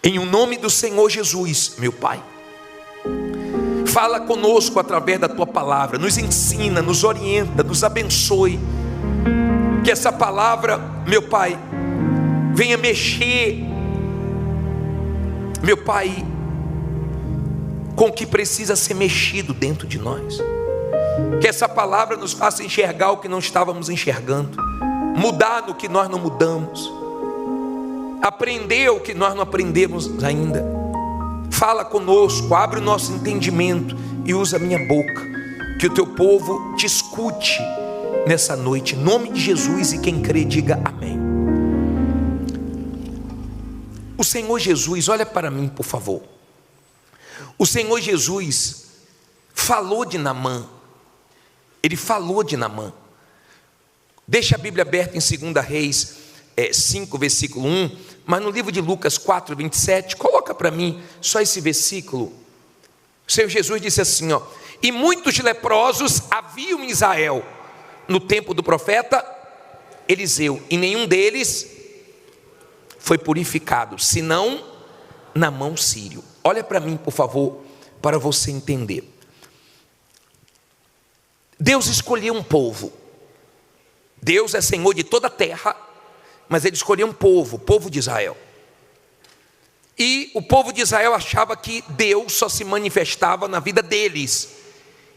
Em o nome do Senhor Jesus, meu Pai, fala conosco através da Tua palavra, nos ensina, nos orienta, nos abençoe. Que essa palavra, meu Pai, venha mexer, meu Pai, com o que precisa ser mexido dentro de nós. Que essa palavra nos faça enxergar o que não estávamos enxergando, mudar no que nós não mudamos, aprender o que nós não aprendemos ainda. Fala conosco, abre o nosso entendimento e usa a minha boca, que o Teu povo te escute nessa noite, em nome de Jesus. E quem crê diga amém. O Senhor Jesus, olha para mim por favor. O Senhor Jesus falou de Naamã. Ele falou de Naamã. Deixa a Bíblia aberta em 2 Reis 5, versículo 1. Mas no livro de Lucas 4, 27, coloca para mim só esse versículo. O Senhor Jesus disse assim, ó: e muitos leprosos haviam em Israel no tempo do profeta Eliseu, e nenhum deles foi purificado, senão Naamã sírio. Olha para mim por favor, para você entender. Deus escolheu um povo. Deus é Senhor de toda a terra, mas Ele escolheu um povo, o povo de Israel. E o povo de Israel achava que Deus só se manifestava na vida deles,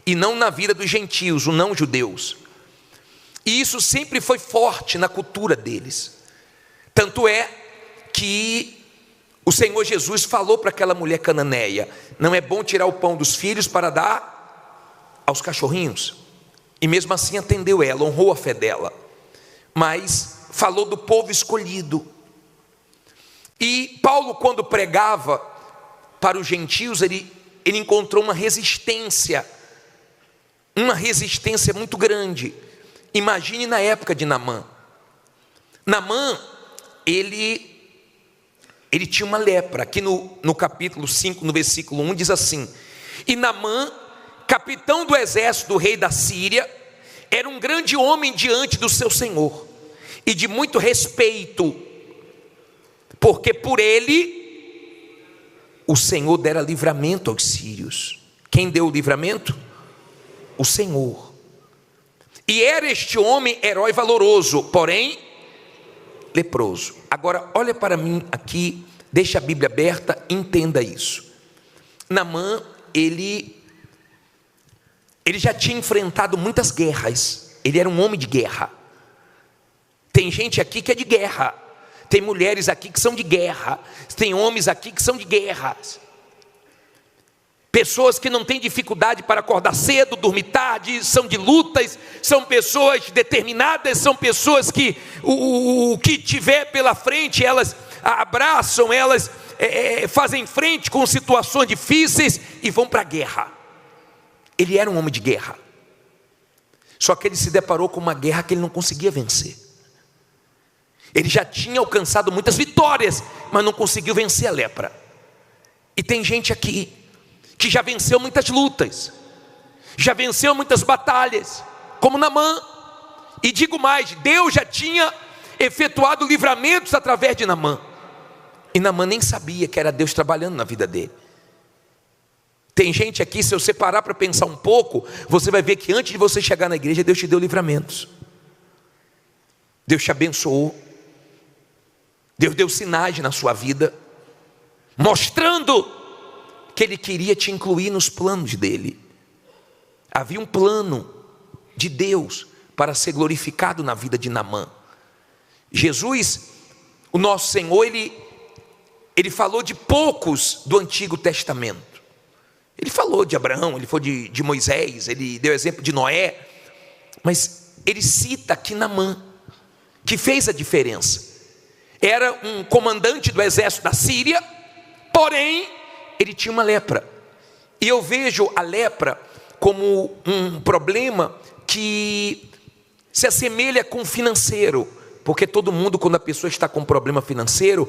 e não na vida dos gentios, os não judeus. E isso sempre foi forte na cultura deles. Tanto é que o Senhor Jesus falou para aquela mulher cananeia: não é bom tirar o pão dos filhos para dar aos cachorrinhos. E mesmo assim atendeu ela, honrou a fé dela. Mas falou do povo escolhido. E Paulo, quando pregava para os gentios, ele encontrou uma resistência muito grande. Imagine na época de Naamã. Naamã, ele tinha uma lepra. Aqui no capítulo 5, no versículo 1, diz assim: e Naamã, capitão do exército do rei da Síria, era um grande homem diante do seu senhor, e de muito respeito, porque por ele o Senhor dera livramento aos sírios. Quem deu o livramento? O Senhor. E era este homem herói valoroso, porém leproso. Agora olha para mim aqui, deixa a Bíblia aberta, entenda isso. Naamã, ele já tinha enfrentado muitas guerras. Ele era um homem de guerra. Tem gente aqui que é de guerra. Tem mulheres aqui que são de guerra. Tem homens aqui que são de guerras. Pessoas que não têm dificuldade para acordar cedo, dormir tarde, são de lutas, são pessoas determinadas, são pessoas que o que tiver pela frente, elas abraçam, elas fazem frente com situações difíceis e vão para a guerra. Ele era um homem de guerra. Só que ele se deparou com uma guerra que ele não conseguia vencer. Ele já tinha alcançado muitas vitórias, mas não conseguiu vencer a lepra. E tem gente aqui que já venceu muitas lutas, já venceu muitas batalhas, como Naamã. E digo mais, Deus já tinha efetuado livramentos através de Naamã. E Naamã nem sabia que era Deus trabalhando na vida dele. Tem gente aqui, se você parar para pensar um pouco, você vai ver que antes de você chegar na igreja, Deus te deu livramentos. Deus te abençoou. Deus deu sinais na sua vida, mostrando que Ele queria te incluir nos planos dEle. Havia um plano de Deus para ser glorificado na vida de Naamã. Jesus, o nosso Senhor, Ele falou de poucos do Antigo Testamento. Ele falou de Abraão, Ele falou de Moisés, Ele deu exemplo de Noé. Mas Ele cita aqui Naamã, que fez a diferença. Era um comandante do exército da Síria, porém ele tinha uma lepra. E eu vejo a lepra como um problema que se assemelha com o financeiro, porque todo mundo, quando a pessoa está com um problema financeiro,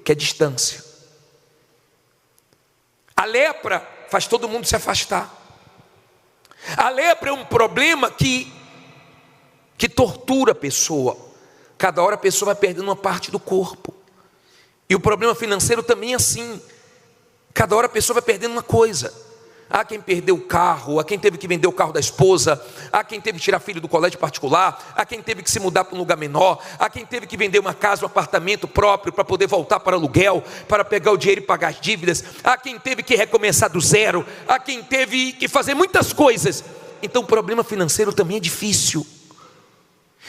quer distância. A lepra faz todo mundo se afastar. A lepra é um problema que tortura a pessoa. Cada hora a pessoa vai perdendo uma parte do corpo. E o problema financeiro também é assim. Cada hora a pessoa vai perdendo uma coisa. Há quem perdeu o carro, há quem teve que vender o carro da esposa, há quem teve que tirar filho do colégio particular, há quem teve que se mudar para um lugar menor, há quem teve que vender uma casa, um apartamento próprio para poder voltar para aluguel, para pegar o dinheiro e pagar as dívidas, há quem teve que recomeçar do zero, há quem teve que fazer muitas coisas. Então o problema financeiro também é difícil.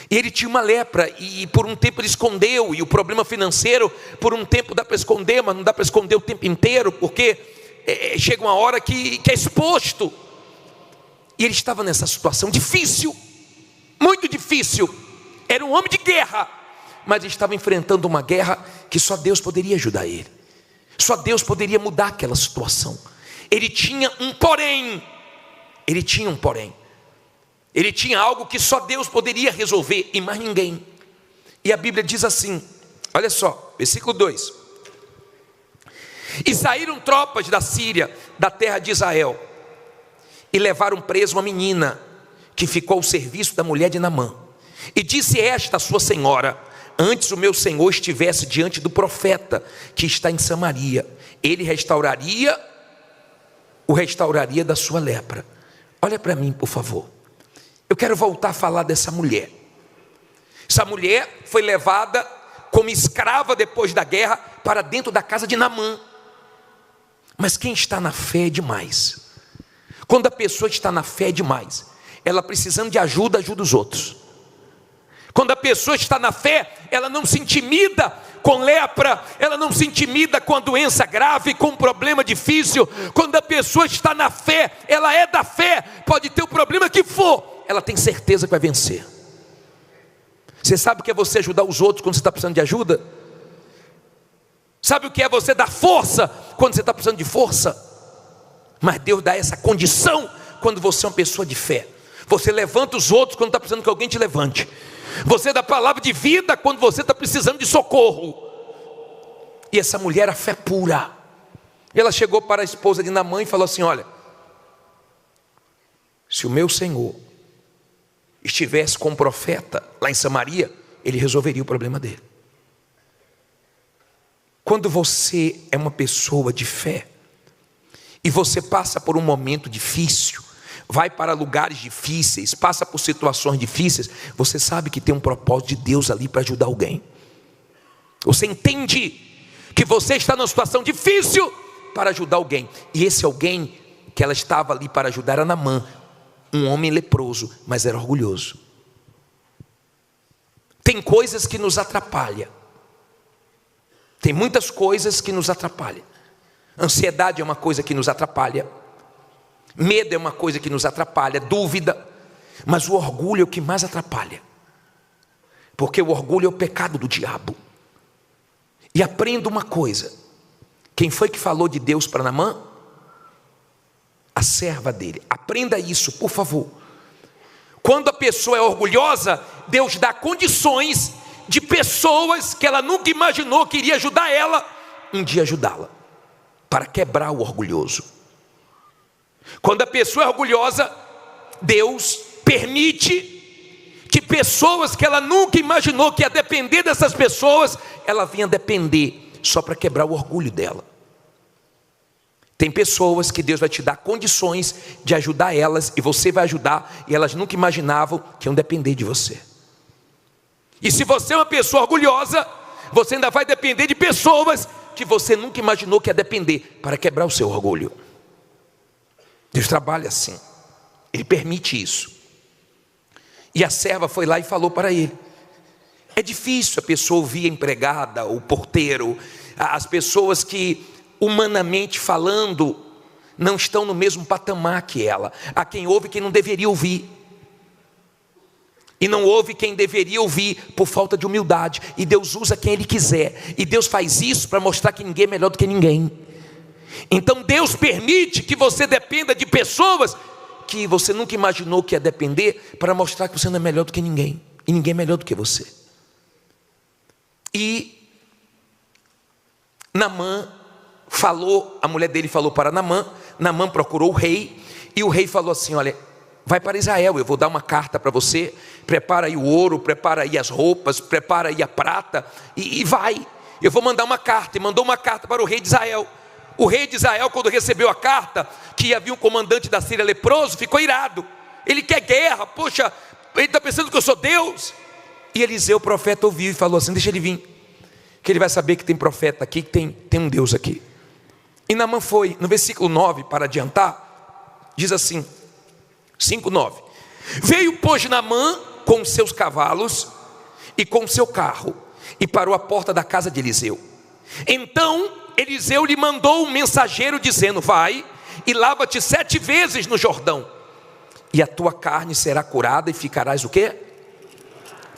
E ele tinha uma lepra e por um tempo ele escondeu, e o problema financeiro por um tempo dá para esconder, mas não dá para esconder o tempo inteiro, porque chega uma hora que é exposto. E ele estava nessa situação difícil, muito difícil. Era um homem de guerra, mas ele estava enfrentando uma guerra que só Deus poderia ajudar ele. Só Deus poderia mudar aquela situação. Ele tinha um porém. Ele tinha um porém. Ele tinha algo que só Deus poderia resolver e mais ninguém. E a Bíblia diz assim, olha só, versículo 2: e saíram tropas da Síria, da terra de Israel, e levaram preso uma menina, que ficou ao serviço da mulher de Naamã. E disse esta a sua senhora: antes o meu senhor estivesse diante do profeta, que está em Samaria, ele o restauraria da sua lepra. Olha para mim, por favor. Eu quero voltar a falar dessa mulher. Essa mulher foi levada como escrava depois da guerra para dentro da casa de Naamã. Mas quem está na fé é demais. Quando a pessoa está na fé é demais. Ela precisando de ajuda, ajuda os outros. Quando a pessoa está na fé, ela não se intimida com lepra, ela não se intimida com a doença grave, com um problema difícil. Quando a pessoa está na fé, ela é da fé, pode ter o problema que for, ela tem certeza que vai vencer. Você sabe o que é você ajudar os outros quando você está precisando de ajuda? Sabe o que é você dar força quando você está precisando de força? Mas Deus dá essa condição quando você é uma pessoa de fé. Você levanta os outros quando está precisando que alguém te levante. Você dá palavra de vida quando você está precisando de socorro. E essa mulher, a fé pura. Ela chegou para a esposa de Naamã e falou assim: olha, se o meu senhor estivesse com um profeta lá em Samaria, ele resolveria o problema dele. Quando você é uma pessoa de fé, e você passa por um momento difícil, vai para lugares difíceis, passa por situações difíceis, você sabe que tem um propósito de Deus ali para ajudar alguém. Você entende que você está numa situação difícil para ajudar alguém. E esse alguém que ela estava ali para ajudar era Naamã, um homem leproso, mas era orgulhoso. Tem coisas que nos atrapalham. Tem muitas coisas que nos atrapalham. Ansiedade é uma coisa que nos atrapalha. Medo é uma coisa que nos atrapalha. Dúvida. Mas o orgulho é o que mais atrapalha. Porque o orgulho é o pecado do diabo. E aprenda uma coisa. Quem foi que falou de Deus para Naamã? A serva dele. Aprenda isso, por favor. Quando a pessoa é orgulhosa, Deus dá condições de pessoas que ela nunca imaginou que iria ajudar ela, um dia ajudá-la, para quebrar o orgulhoso. Quando a pessoa é orgulhosa, Deus permite que pessoas que ela nunca imaginou que ia depender dessas pessoas, ela vinha depender só para quebrar o orgulho dela. Tem pessoas que Deus vai te dar condições de ajudar elas, e você vai ajudar, e elas nunca imaginavam que iam depender de você. E se você é uma pessoa orgulhosa, você ainda vai depender de pessoas que você nunca imaginou que ia depender para quebrar o seu orgulho. Deus trabalha assim. Ele permite isso. E a serva foi lá e falou para ele. É difícil a pessoa ouvir a empregada, o porteiro, as pessoas que, humanamente falando, não estão no mesmo patamar que ela. Há quem ouve quem não deveria ouvir. E não ouve quem deveria ouvir por falta de humildade. E Deus usa quem Ele quiser. E Deus faz isso para mostrar que ninguém é melhor do que ninguém. Então Deus permite que você dependa de pessoas que você nunca imaginou que ia depender, para mostrar que você não é melhor do que ninguém. E ninguém é melhor do que você. E Naamã falou, a mulher dele falou para Naamã. Naamã procurou o rei. E o rei falou assim: olha, vai para Israel, eu vou dar uma carta para você. Prepara aí o ouro, prepara aí as roupas, prepara aí a prata, e vai. eu vou mandar uma carta. E mandou uma carta para o rei de Israel. O rei de Israel, quando recebeu a carta, que havia um comandante da Síria leproso, ficou irado. Ele quer guerra, poxa, ele está pensando que eu sou Deus. E Eliseu, o profeta, ouviu e falou assim: deixa ele vir, que ele vai saber que tem profeta aqui, que tem um Deus aqui. E Naamã foi. No versículo 9, para adiantar, diz assim, 5:9. Veio, pois, Naamã com os seus cavalos e com o seu carro, e parou à porta da casa de Eliseu. Então Eliseu lhe mandou um mensageiro dizendo: vai e lava-te 7 vezes no Jordão, e a tua carne será curada e ficarás o quê?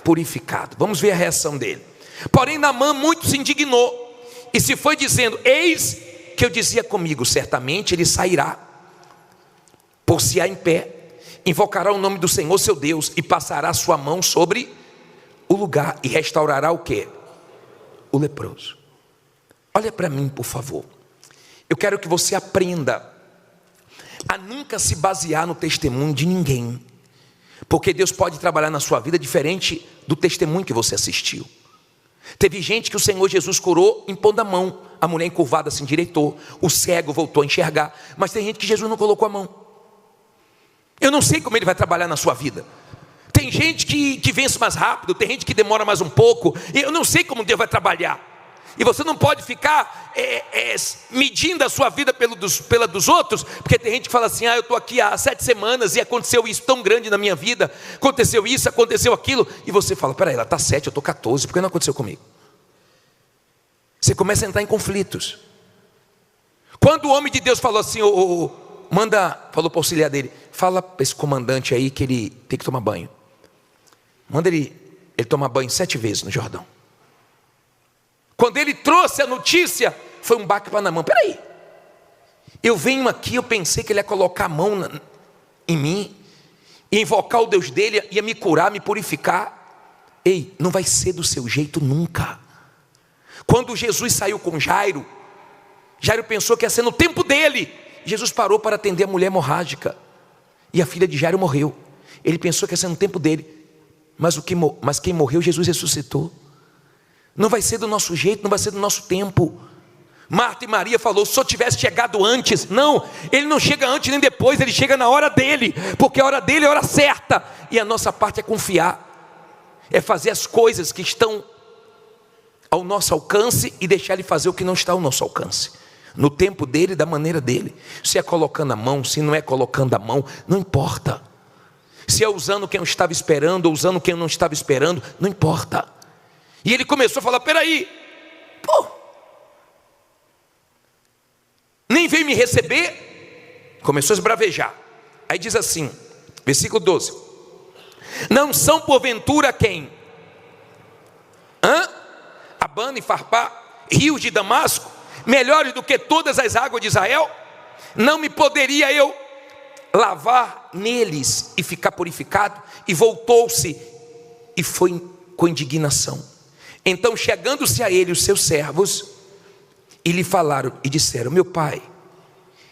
Purificado. Vamos ver a reação dele. Porém Naamã muito se indignou e se foi dizendo: eis que eu dizia comigo, certamente ele sairá, por-se-á em pé, invocará o nome do Senhor seu Deus e passará a sua mão sobre o lugar e restaurará o quê? O leproso. Olha para mim, por favor. Eu quero que você aprenda a nunca se basear no testemunho de ninguém, porque Deus pode trabalhar na sua vida diferente do testemunho que você assistiu. Teve gente que o Senhor Jesus curou impondo a mão. A mulher encurvada se endireitou, o cego voltou a enxergar. Mas tem gente que Jesus não colocou a mão. Eu não sei como ele vai trabalhar na sua vida. Tem gente que vence mais rápido, tem gente que demora mais um pouco. Eu não sei como Deus vai trabalhar. E você não pode ficar medindo a sua vida pela dos outros, porque tem gente que fala assim: eu estou aqui há 7 semanas e aconteceu isso tão grande na minha vida, aconteceu isso, aconteceu aquilo, e você fala: peraí, ela está 7, eu estou 14, por que não aconteceu comigo? Você começa a entrar em conflitos. Quando o homem de Deus falou assim, falou para o auxiliar dele: fala para esse comandante aí que ele tem que tomar banho, manda ele tomar banho 7 vezes no Jordão. Quando ele trouxe a notícia, foi um baque para Naamã. Peraí, eu venho aqui, eu pensei que ele ia colocar a mão em mim, e invocar o Deus dele, ia me curar, me purificar. Ei, não vai ser do seu jeito nunca. Quando Jesus saiu com Jairo, Jairo pensou que ia ser no tempo dele. Jesus parou para atender a mulher hemorrágica, e a filha de Jairo morreu. Ele pensou que ia ser no tempo dele, mas quem morreu, Jesus ressuscitou. Não vai ser do nosso jeito, não vai ser do nosso tempo. Marta e Maria falou: se eu tivesse chegado antes. Não, ele não chega antes nem depois, ele chega na hora dele, porque a hora dele é a hora certa. E a nossa parte é confiar, é fazer as coisas que estão ao nosso alcance e deixar ele fazer o que não está ao nosso alcance, no tempo dele, da maneira dele. Se é colocando a mão, se não é colocando a mão, não importa. Se é usando quem eu estava esperando ou usando quem eu não estava esperando, não importa. E ele começou a falar: peraí, nem veio me receber. Começou a esbravejar. Aí diz assim, versículo 12: não são porventura quem? Abana e Farpá, rios de Damasco, melhores do que todas as águas de Israel? Não me poderia eu lavar neles e ficar purificado? E voltou-se e foi com indignação. Então, chegando-se a ele os seus servos, e lhe falaram e disseram: meu pai,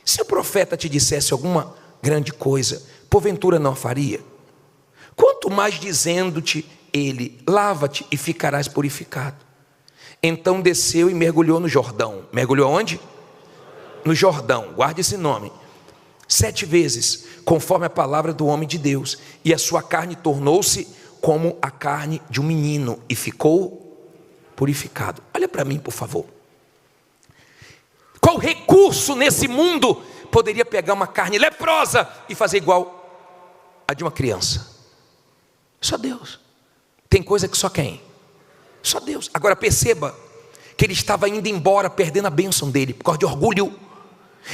se o profeta te dissesse alguma grande coisa, porventura não a faria? Quanto mais dizendo-te ele: lava-te e ficarás purificado. Então desceu e mergulhou no Jordão. Mergulhou onde? No Jordão, guarde esse nome. 7 vezes, conforme a palavra do homem de Deus, e a sua carne tornou-se como a carne de um menino, e ficou purificado. Olha para mim, por favor. Qual recurso nesse mundo poderia pegar uma carne leprosa e fazer igual a de uma criança? Só Deus. Tem coisa que só quem? Só Deus. Agora perceba que ele estava indo embora perdendo a bênção dele por causa de orgulho.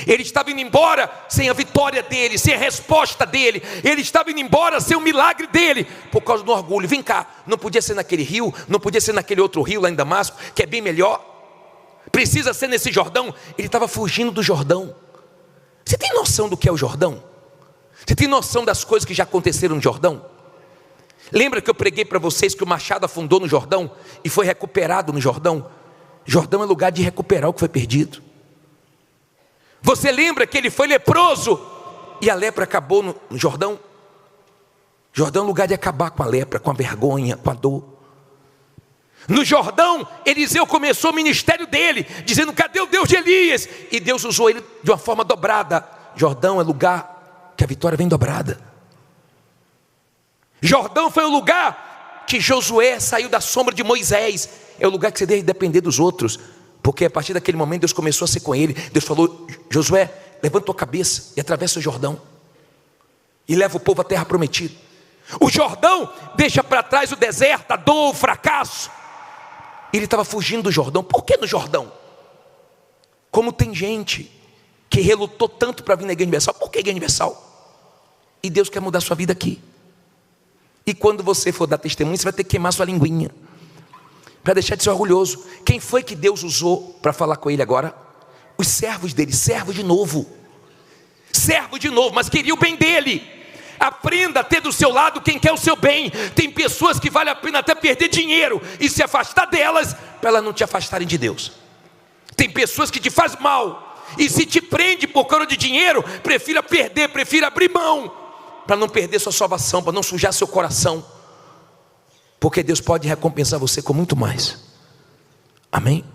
Ele estava indo embora sem a vitória dele, sem a resposta dele. Ele estava indo embora sem o milagre dele, por causa do orgulho. Vem cá, não podia ser naquele rio, não podia ser naquele outro rio lá em Damasco, que é bem melhor. Precisa ser nesse Jordão. Ele estava fugindo do Jordão. Você tem noção do que é o Jordão? Você tem noção das coisas que já aconteceram no Jordão? Lembra que eu preguei para vocês que o machado afundou no Jordão e foi recuperado no Jordão? Jordão é lugar de recuperar o que foi perdido. Você lembra que ele foi leproso e a lepra acabou no Jordão? Jordão é lugar de acabar com a lepra, com a vergonha, com a dor. No Jordão, Eliseu começou o ministério dele, dizendo: cadê o Deus de Elias? E Deus usou ele de uma forma dobrada. Jordão é lugar que a vitória vem dobrada. Jordão foi o lugar que Josué saiu da sombra de Moisés. É o lugar que você deve depender dos outros, porque a partir daquele momento Deus começou a ser com ele. Deus falou: Josué, levanta tua cabeça e atravessa o Jordão e leva o povo à terra prometida. O Jordão deixa para trás o deserto, a dor, o fracasso. Ele estava fugindo do Jordão. Por que no Jordão? Como tem gente que relutou tanto para vir na Igreja Universal. Por que Igreja Universal? E Deus quer mudar a sua vida aqui. E quando você for dar testemunho, você vai ter que queimar sua linguinha, para deixar de ser orgulhoso. Quem foi que Deus usou para falar com ele agora? Os servos dele, servo de novo, mas queria o bem dele. Aprenda a ter do seu lado quem quer o seu bem. Tem pessoas que vale a pena até perder dinheiro e se afastar delas, para elas não te afastarem de Deus. Tem pessoas que te fazem mal, e se te prende por causa de dinheiro, prefira perder, prefira abrir mão, para não perder sua salvação, para não sujar seu coração, porque Deus pode recompensar você com muito mais. Amém?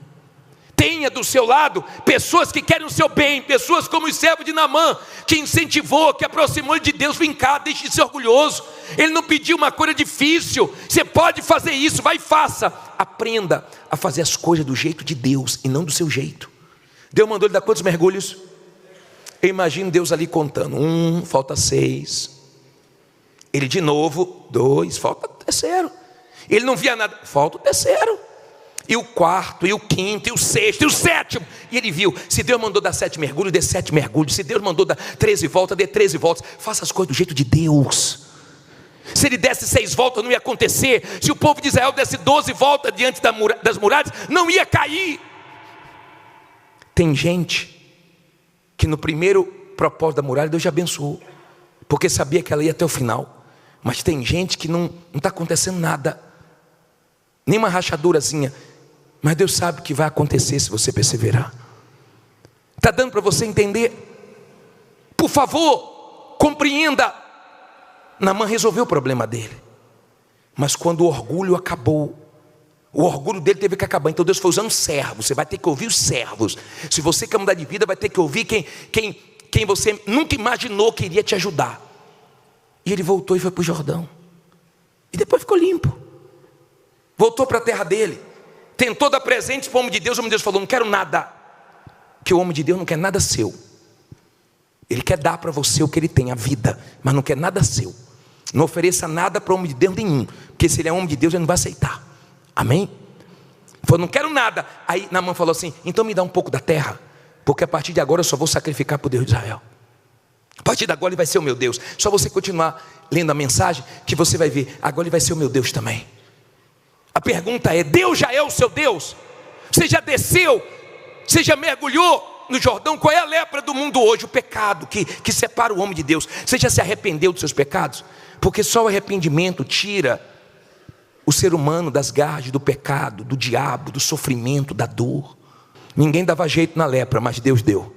Tenha do seu lado pessoas que querem o seu bem, pessoas como o servo de Naamã, que incentivou, que aproximou ele de Deus. Vem cá, deixe de ser orgulhoso. Ele não pediu uma coisa difícil. Você pode fazer isso, vai e faça. Aprenda a fazer as coisas do jeito de Deus e não do seu jeito. Deus mandou ele dar quantos mergulhos? Eu imagino Deus ali contando: 1, falta 6. Ele de novo, 2, falta o terceiro. Ele não via nada, falta o terceiro. E o quarto, e o quinto, e o sexto, e o sétimo. E ele viu: se Deus mandou dar 7 mergulhos, dê 7 mergulhos. Se Deus mandou dar 13 voltas, dê 13 voltas. Faça as coisas do jeito de Deus. Se ele desse 6 voltas, não ia acontecer. Se o povo de Israel desse 12 voltas diante das muralhas, não ia cair. Tem gente que no primeiro propósito da muralha Deus já abençoou, porque sabia que ela ia até o final. Mas tem gente que não está acontecendo nada, nem uma rachadurazinha, mas Deus sabe que vai acontecer se você perseverar. Está dando para você entender? Por favor, compreenda. Naamã resolveu o problema dele, mas quando o orgulho acabou, o orgulho dele teve que acabar. Então Deus foi usando servos. Você vai ter que ouvir os servos. Se você quer mudar de vida, vai ter que ouvir quem você nunca imaginou que iria te ajudar. E ele voltou e foi para o Jordão, e depois ficou limpo. Voltou para a terra dele, tentou dar presentes para o homem de Deus. O homem de Deus falou: não quero nada. Que o homem de Deus não quer nada seu. Ele quer dar para você o que ele tem, a vida, mas não quer nada seu. Não ofereça nada para o homem de Deus nenhum, porque se ele é homem de Deus, ele não vai aceitar. Amém? Falou: não quero nada. Aí Naamã falou assim: então me dá um pouco da terra, porque a partir de agora eu só vou sacrificar para o Deus de Israel. A partir de agora ele vai ser o meu Deus. Só você continuar lendo a mensagem que você vai ver. Agora ele vai ser o meu Deus também. A pergunta é: Deus já é o seu Deus? Você já desceu? Você já mergulhou no Jordão? Qual é a lepra do mundo hoje? O pecado que separa o homem de Deus. Você já se arrependeu dos seus pecados? Porque só o arrependimento tira o ser humano das garras do pecado, do diabo, do sofrimento, da dor. Ninguém dava jeito na lepra, mas Deus deu.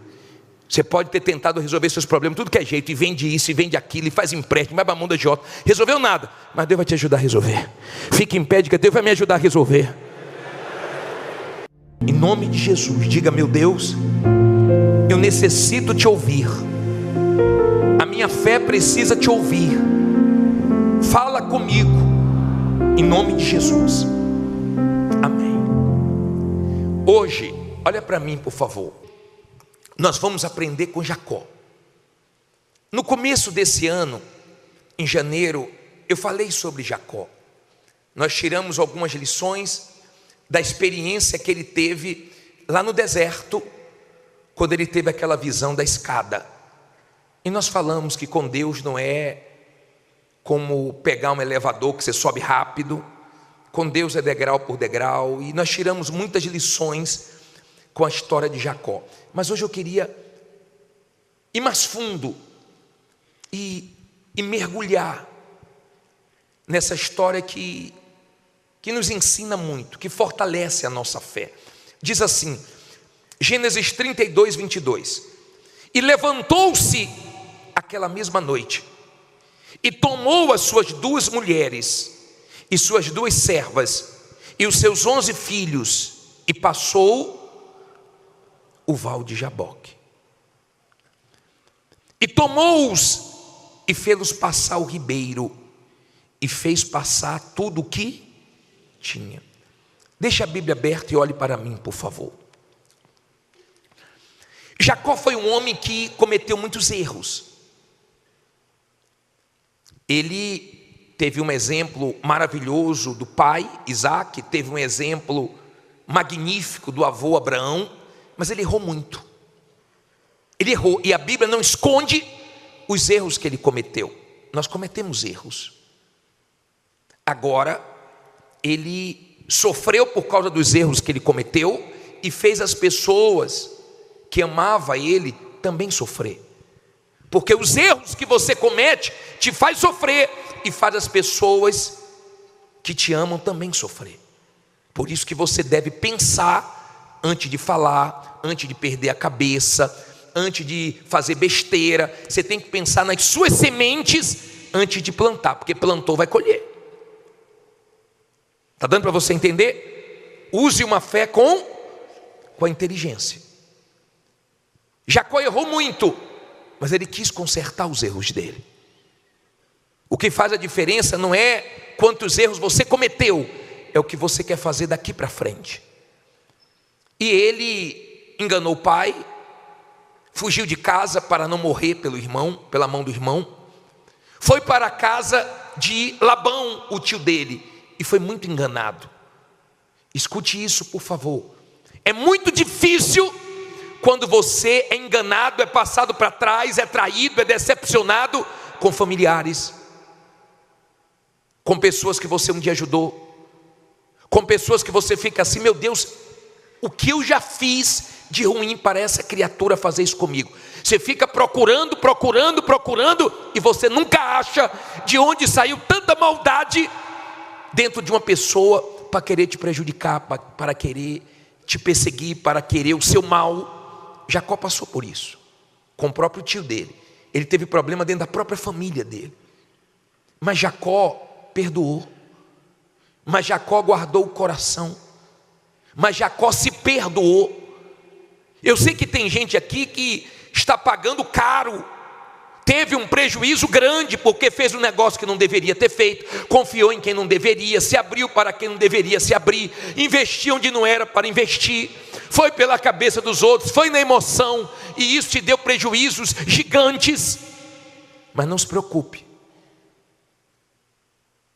Você pode ter tentado resolver seus problemas, tudo que é jeito, e vende isso, e vende aquilo, e faz empréstimo, vai para a mão da agiota. Resolveu nada, mas Deus vai te ajudar a resolver. Fique em pé, diga: Deus vai me ajudar a resolver. Em nome de Jesus, diga: meu Deus, eu necessito te ouvir. A minha fé precisa te ouvir. Fala comigo, em nome de Jesus. Amém. Hoje, olha para mim, por favor. Nós vamos aprender com Jacó. No começo desse ano, em janeiro, eu falei sobre Jacó. Nós tiramos algumas lições da experiência que ele teve lá no deserto, quando ele teve aquela visão da escada. E nós falamos que com Deus não é como pegar um elevador que você sobe rápido. Com Deus é degrau por degrau. E nós tiramos muitas lições com a história de Jacó. Mas hoje eu queria ir mais fundo e mergulhar nessa história que nos ensina muito, que fortalece a nossa fé. Diz assim, Gênesis 32, 22: e levantou-se aquela mesma noite, e tomou as suas 2 mulheres e suas 2 servas, e os seus 11 filhos, e passou o val de Jaboque. E tomou-os e fê-los passar o ribeiro, e fez passar tudo o que tinha. Deixa a Bíblia aberta e olhe para mim, por favor. Jacó foi um homem que cometeu muitos erros. Ele teve um exemplo maravilhoso do pai, Isaac, teve um exemplo magnífico do avô Abraão, mas ele errou muito. Ele errou, e a Bíblia não esconde os erros que ele cometeu. Nós cometemos erros. Agora, ele sofreu por causa dos erros que ele cometeu e fez as pessoas que amavam ele também sofrer. Porque os erros que você comete te faz sofrer e faz as pessoas que te amam também sofrer. Por isso que você deve pensar antes de falar, antes de perder a cabeça, antes de fazer besteira. Você tem que pensar nas suas sementes antes de plantar, porque plantou vai colher. Está dando para você entender? Use uma fé com a inteligência. Jacó errou muito, mas ele quis consertar os erros dele. O que faz a diferença não é quantos erros você cometeu, é o que você quer fazer daqui para frente. E ele enganou o pai, fugiu de casa para não morrer pela mão do irmão, foi para a casa de Labão, o tio dele, e foi muito enganado. Escute isso, por favor. É muito difícil quando você é enganado, é passado para trás, é traído, é decepcionado com familiares, com pessoas que você um dia ajudou, com pessoas que você fica assim: meu Deus, o que eu já fiz de ruim para essa criatura fazer isso comigo? Você fica procurando e você nunca acha de onde saiu tanta maldade dentro de uma pessoa para querer te prejudicar, para querer te perseguir, para querer o seu mal. Jacó passou por isso com o próprio tio dele. Ele teve problema dentro da própria família dele, mas Jacó perdoou, mas Jacó guardou o coração, mas Jacó se perdoou. Eu sei que tem gente aqui que está pagando caro, teve um prejuízo grande porque fez um negócio que não deveria ter feito, confiou em quem não deveria, se abriu para quem não deveria se abrir, investiu onde não era para investir, foi pela cabeça dos outros, foi na emoção, e isso te deu prejuízos gigantes. Mas não se preocupe,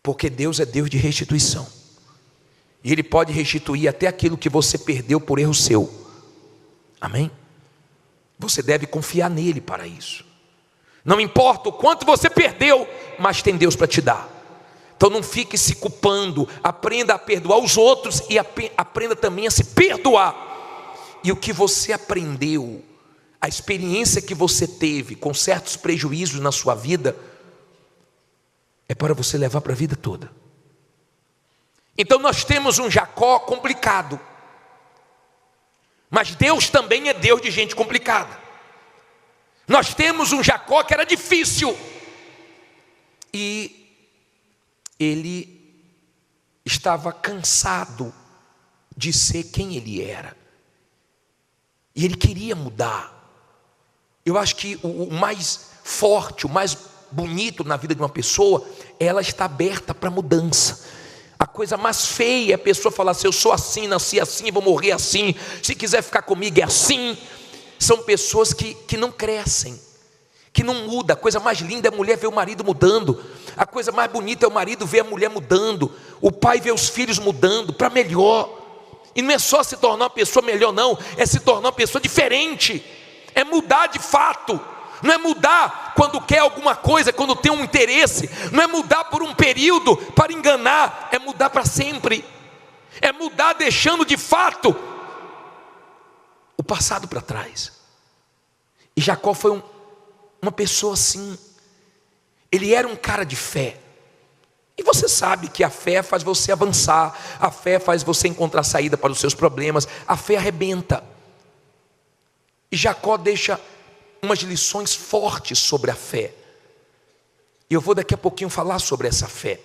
porque Deus é Deus de restituição, e Ele pode restituir até aquilo que você perdeu por erro seu. Amém? Você deve confiar nele para isso. Não importa o quanto você perdeu, mas tem Deus para te dar. Então não fique se culpando, aprenda a perdoar os outros e aprenda também a se perdoar. E o que você aprendeu, a experiência que você teve com certos prejuízos na sua vida, é para você levar para a vida toda. Então nós temos um Jacó complicado, mas Deus também é Deus de gente complicada. Nós temos um Jacó que era difícil, e ele estava cansado de ser quem ele era, e ele queria mudar. Eu acho que o mais forte, o mais bonito na vida de uma pessoa, ela está aberta para mudança. A coisa mais feia é a pessoa falar assim: eu sou assim, nasci assim, vou morrer assim, se quiser ficar comigo é assim. São pessoas que não crescem, que não mudam. A coisa mais linda é a mulher ver o marido mudando, a coisa mais bonita é o marido ver a mulher mudando, o pai ver os filhos mudando para melhor. E não é só se tornar uma pessoa melhor não, é se tornar uma pessoa diferente, é mudar de fato. Não é mudar quando quer alguma coisa, quando tem um interesse, não é mudar por um período para enganar, é mudar para sempre, é mudar deixando de fato o passado para trás. E Jacó foi uma pessoa assim, ele era um cara de fé. E você sabe que a fé faz você avançar, a fé faz você encontrar saída para os seus problemas, a fé arrebenta. E Jacó deixa umas lições fortes sobre a fé, e eu vou daqui a pouquinho falar sobre essa fé.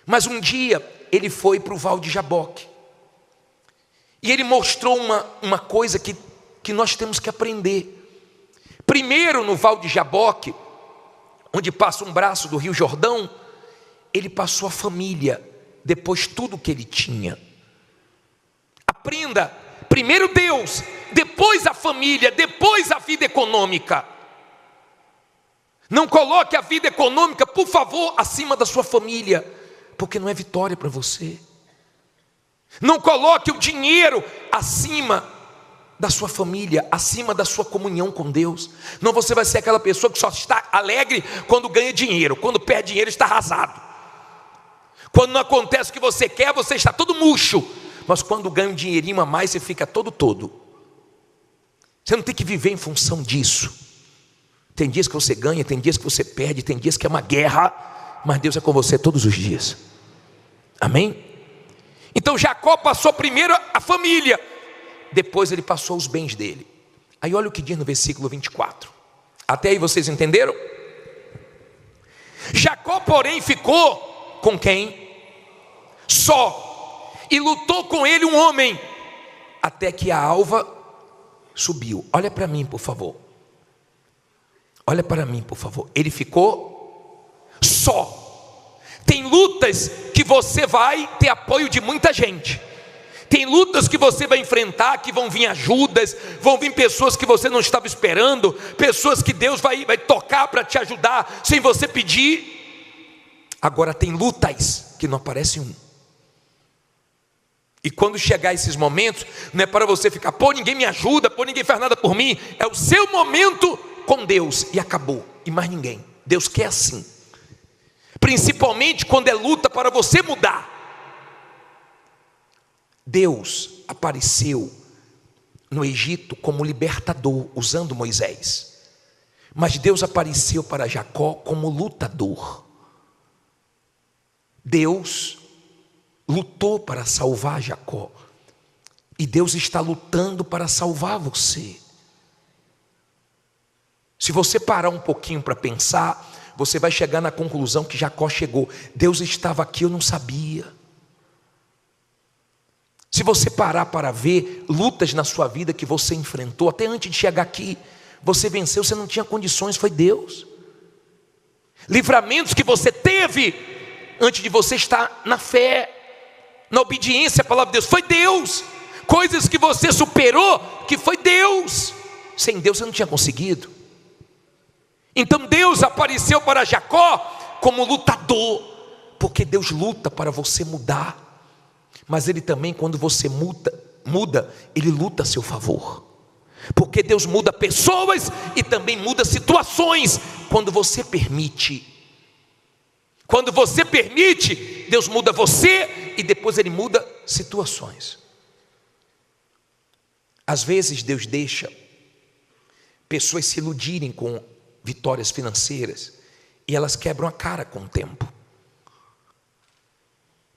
Mas um dia ele foi para o val de Jaboque, E ele mostrou uma coisa que nós temos que aprender. Primeiro, no Val de Jaboque, onde passa um braço do Rio Jordão, ele passou a família, depois tudo que ele tinha. Aprenda, primeiro Deus, depois a família, depois a vida econômica. Não coloque a vida econômica, por favor, acima da sua família, porque não é vitória para você. Não coloque o dinheiro acima da sua família, acima da sua comunhão com Deus. Não, você vai ser aquela pessoa que só está alegre quando ganha dinheiro, quando perde dinheiro está arrasado. Quando não acontece o que você quer, você está todo murcho. Mas quando ganha um dinheirinho a mais, você fica todo. Você não tem que viver em função disso. Tem dias que você ganha, tem dias que você perde, tem dias que é uma guerra, mas Deus é com você todos os dias. Amém? Então Jacó passou primeiro a família, depois ele passou os bens dele. Aí olha o que diz no versículo 24. Até aí vocês entenderam? Jacó, porém, ficou com quem? Só. E lutou com ele um homem, até que a alva subiu. Olha para mim, por favor. Olha para mim, por favor. Ele ficou só. Tem lutas que você vai ter apoio de muita gente. Tem lutas que você vai enfrentar, que vão vir ajudas, vão vir pessoas que você não estava esperando, pessoas que Deus vai tocar para te ajudar, sem você pedir. Agora tem lutas que não aparece um. E quando chegar esses momentos, não é para você ficar, pô, ninguém me ajuda, pô, ninguém faz nada por mim. É o seu momento com Deus e acabou, e mais ninguém. Deus quer assim. Principalmente quando é luta para você mudar. Deus apareceu no Egito como libertador, usando Moisés. Mas Deus apareceu para Jacó como lutador. Deus lutou para salvar Jacó. E Deus está lutando para salvar você. Se você parar um pouquinho para pensar, você vai chegar na conclusão que Jacó chegou. Deus estava aqui, eu não sabia. Se você parar para ver lutas na sua vida que você enfrentou, até antes de chegar aqui, você venceu, você não tinha condições, foi Deus. Livramentos que você teve antes de você estar na fé, na obediência à palavra de Deus, foi Deus. Coisas que você superou, que foi Deus. Sem Deus você não tinha conseguido. Então Deus apareceu para Jacó como lutador, porque Deus luta para você mudar. Mas Ele também, quando você muda, Ele luta a seu favor. Porque Deus muda pessoas e também muda situações, quando você permite. Quando você permite, Deus muda você e depois Ele muda situações. Às vezes Deus deixa pessoas se iludirem com vitórias financeiras e elas quebram a cara com o tempo,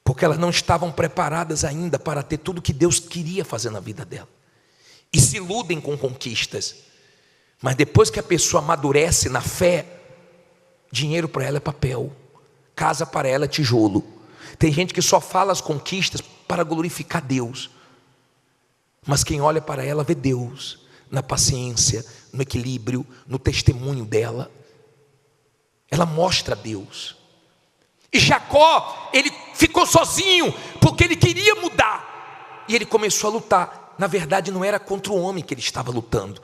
porque elas não estavam preparadas ainda para ter tudo que Deus queria fazer na vida dela, e se iludem com conquistas. Mas depois que a pessoa amadurece na fé, dinheiro para ela é papel, casa para ela é tijolo. Tem gente que só fala as conquistas para glorificar Deus, mas quem olha para ela vê Deus na paciência, no equilíbrio, no testemunho dela. Ela mostra Deus. E Jacó, ele ficou sozinho, porque ele queria mudar, e ele começou a lutar. Na verdade não era contra o homem que ele estava lutando,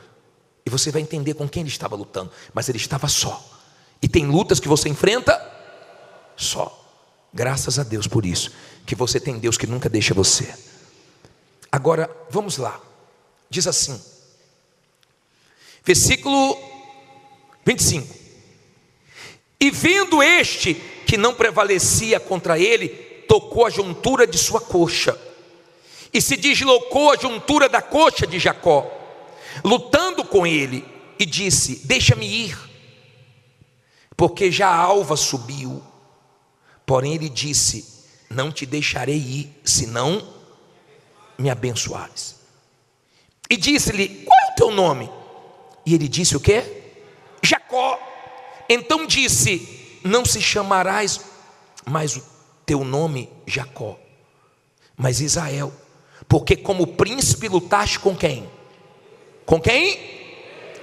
e você vai entender com quem ele estava lutando, mas ele estava só. E tem lutas que você enfrenta só. Graças a Deus por isso, que você tem Deus que nunca deixa você. Agora, vamos lá. Diz assim, versículo 25. E vendo este que não prevalecia contra ele, tocou a juntura de sua coxa, e se deslocou a juntura da coxa de Jacó, lutando com ele, e disse: deixa-me ir, porque já a alva subiu. Porém ele disse: não te deixarei ir, senão me abençoares. E disse-lhe: qual é o teu nome? E ele disse o quê? Jacó. Então disse: não se chamarás mais o teu nome Jacó, mas Israel, Porque como príncipe lutaste com quem? Com quem?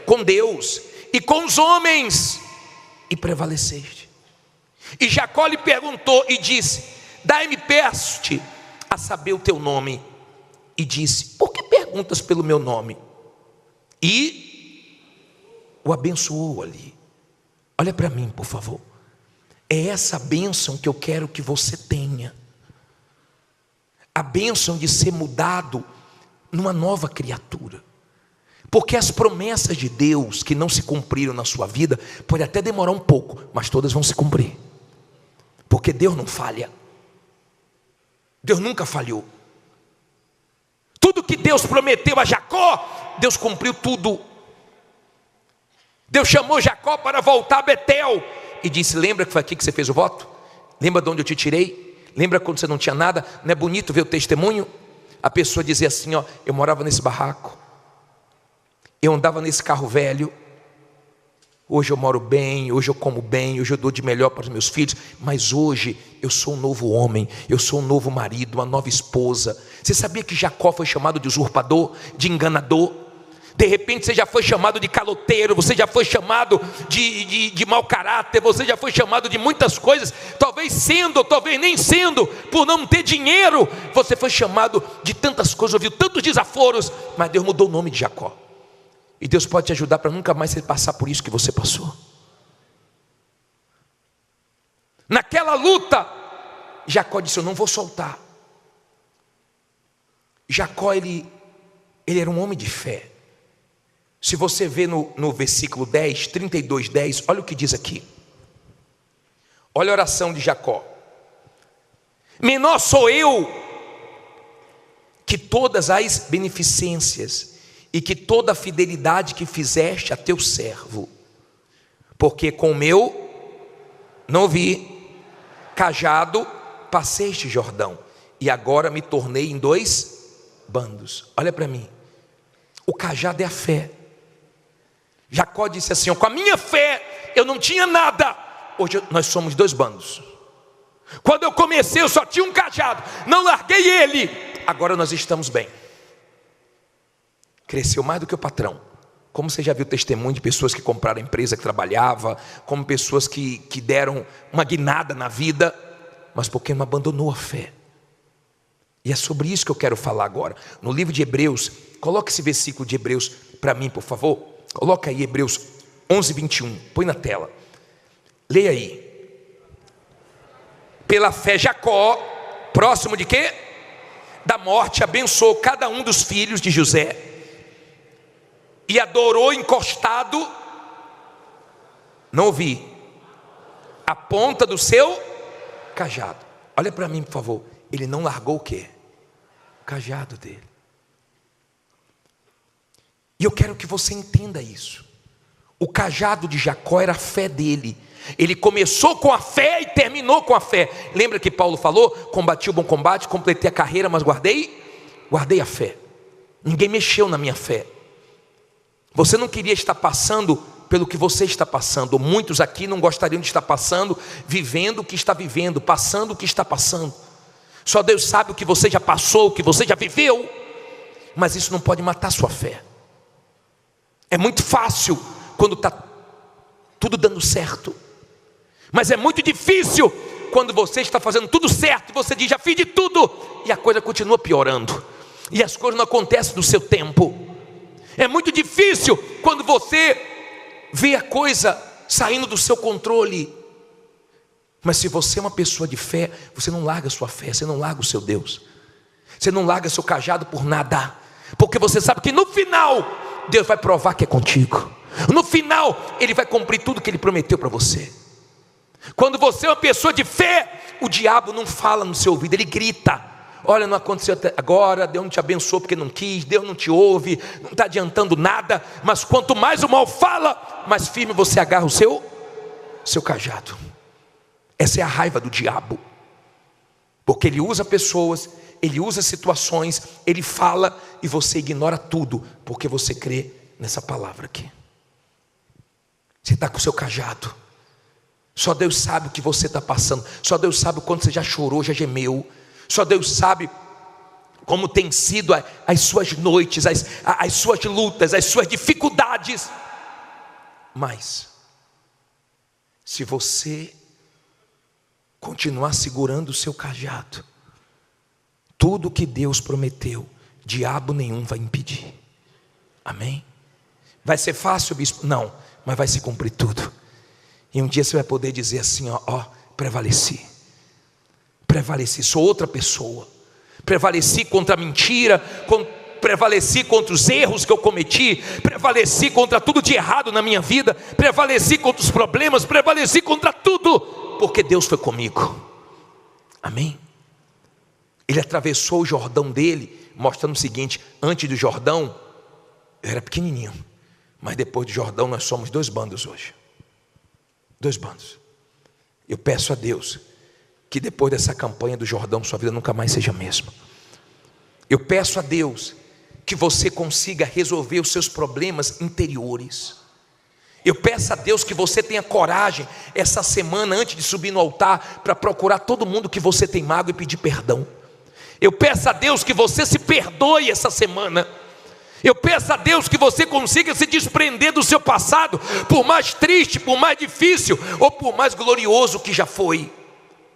Com Deus e com os homens, e prevaleceste. E Jacó lhe perguntou e disse: dai-me, peço-te, a saber o teu nome. E disse: por que perguntas pelo meu nome? E o abençoou ali. Olha para mim, por favor. É essa bênção que eu quero que você tenha. A bênção de ser mudado numa nova criatura. Porque as promessas de Deus que não se cumpriram na sua vida, pode até demorar um pouco, mas todas vão se cumprir. Porque Deus não falha. Deus nunca falhou. Tudo que Deus prometeu a Jacó, Deus cumpriu tudo. Deus chamou Jacó para voltar a Betel e disse: lembra que foi aqui que você fez o voto? Lembra de onde eu te tirei? Lembra quando você não tinha nada? Não é bonito ver o testemunho? A pessoa dizia assim: ó, eu morava nesse barraco, eu andava nesse carro velho, hoje eu moro bem, hoje eu como bem, hoje eu dou de melhor para os meus filhos, mas hoje eu sou um novo homem, eu sou um novo marido, uma nova esposa. Você sabia que Jacó foi chamado de usurpador, de enganador? De repente você já foi chamado de caloteiro, você já foi chamado de mau caráter, você já foi chamado de muitas coisas, talvez sendo, talvez nem sendo, por não ter dinheiro, você foi chamado de tantas coisas, ouviu tantos desaforos, mas Deus mudou o nome de Jacó. E Deus pode te ajudar para nunca mais você passar por isso que você passou. Naquela luta, Jacó disse: eu não vou soltar. Jacó, ele era um homem de fé. Se você vê no versículo 10, 32, 10, olha o que diz aqui. Olha a oração de Jacó: menor sou eu que todas as beneficências e que toda a fidelidade que fizeste a teu servo, porque com o meu, não ouvi, cajado passei este Jordão, e agora me tornei em 2 bandos. Olha para mim, o cajado é a fé. Jacó disse assim: com a minha fé eu não tinha nada, hoje nós somos 2 bandos. Quando eu comecei eu só tinha um cajado, não larguei ele, agora nós estamos bem. Cresceu mais do que o patrão. Como você já viu testemunho de pessoas que compraram a empresa que trabalhava, como pessoas que deram uma guinada na vida, mas porque não abandonou a fé. E é sobre isso que eu quero falar agora. No livro de Hebreus, coloque esse versículo de Hebreus para mim, por favor. Coloca aí Hebreus 11, 21, põe na tela. Leia aí. Pela fé Jacó, próximo de quê? Da morte, abençoou cada um dos filhos de José e adorou encostado, não ouvi, a ponta do seu cajado. Olha para mim, por favor. Ele não largou o quê? O cajado dele. E eu quero que você entenda isso. O cajado de Jacó era a fé dele. Ele começou com a fé e terminou com a fé. Lembra que Paulo falou: combati o bom combate, completei a carreira, mas guardei a fé. Ninguém mexeu na minha fé. Você não queria estar passando pelo que você está passando. Muitos aqui não gostariam de estar passando, vivendo o que está vivendo, passando o que está passando. Só Deus sabe o que você já passou, o que você já viveu. Mas isso não pode matar sua fé. É muito fácil quando está tudo dando certo, mas é muito difícil quando você está fazendo tudo certo. Você diz: já fiz de tudo, e a coisa continua piorando, e as coisas não acontecem no seu tempo. É muito difícil quando você vê a coisa saindo do seu controle. Mas se você é uma pessoa de fé, você não larga a sua fé, você não larga o seu Deus, você não larga seu cajado por nada, porque você sabe que no final Deus vai provar que é contigo. No final Ele vai cumprir tudo que Ele prometeu para você. Quando você é uma pessoa de fé, o diabo não fala no seu ouvido, ele grita: olha, não aconteceu até agora, Deus não te abençoou porque não quis, Deus não te ouve, não está adiantando nada. Mas quanto mais o mal fala, mais firme você agarra o seu cajado. Essa é a raiva do diabo, porque ele usa pessoas, ele usa situações, ele fala e você ignora tudo, porque você crê nessa palavra aqui. Você está com o seu cajado. Só Deus sabe o que você está passando. Só Deus sabe o quanto você já chorou, já gemeu. Só Deus sabe como tem sido as suas noites, as suas lutas, as suas dificuldades. Mas, se você continuar segurando o seu cajado, tudo que Deus prometeu, diabo nenhum vai impedir. Amém? Vai ser fácil, bispo? Não, mas vai se cumprir tudo. E um dia você vai poder dizer assim, prevaleci, sou outra pessoa, prevaleci contra a mentira, prevaleci contra os erros que eu cometi, prevaleci contra tudo de errado na minha vida, prevaleci contra os problemas, prevaleci contra tudo, porque Deus foi comigo. Amém? Ele atravessou o Jordão dele, mostrando o seguinte: antes do Jordão, eu era pequenininho, mas depois do Jordão nós somos 2 bandos hoje. 2 bandos. Eu peço a Deus que depois dessa campanha do Jordão sua vida nunca mais seja a mesma. Eu peço a Deus que você consiga resolver os seus problemas interiores. Eu peço a Deus que você tenha coragem essa semana, antes de subir no altar, para procurar todo mundo que você tem mágoa e pedir perdão. Eu peço a Deus que você se perdoe essa semana. Eu peço a Deus que você consiga se desprender do seu passado, por mais triste, por mais difícil, ou por mais glorioso que já foi.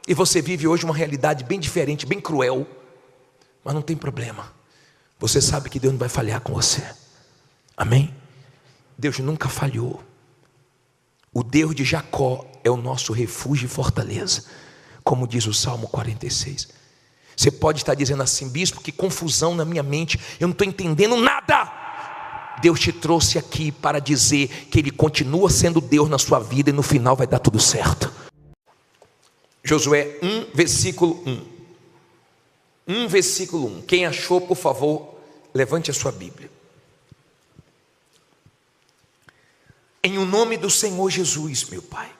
E você vive hoje uma realidade bem diferente, bem cruel, mas não tem problema. Você sabe que Deus não vai falhar com você. Amém? Deus nunca falhou. O Deus de Jacó é o nosso refúgio e fortaleza, como diz o Salmo 46. Você pode estar dizendo assim: bispo, que confusão na minha mente, eu não estou entendendo nada. Deus te trouxe aqui para dizer que Ele continua sendo Deus na sua vida, e no final vai dar tudo certo. Josué 1, versículo 1. 1, versículo 1. Quem achou, por favor, levante a sua Bíblia. Em o nome do Senhor Jesus, meu Pai,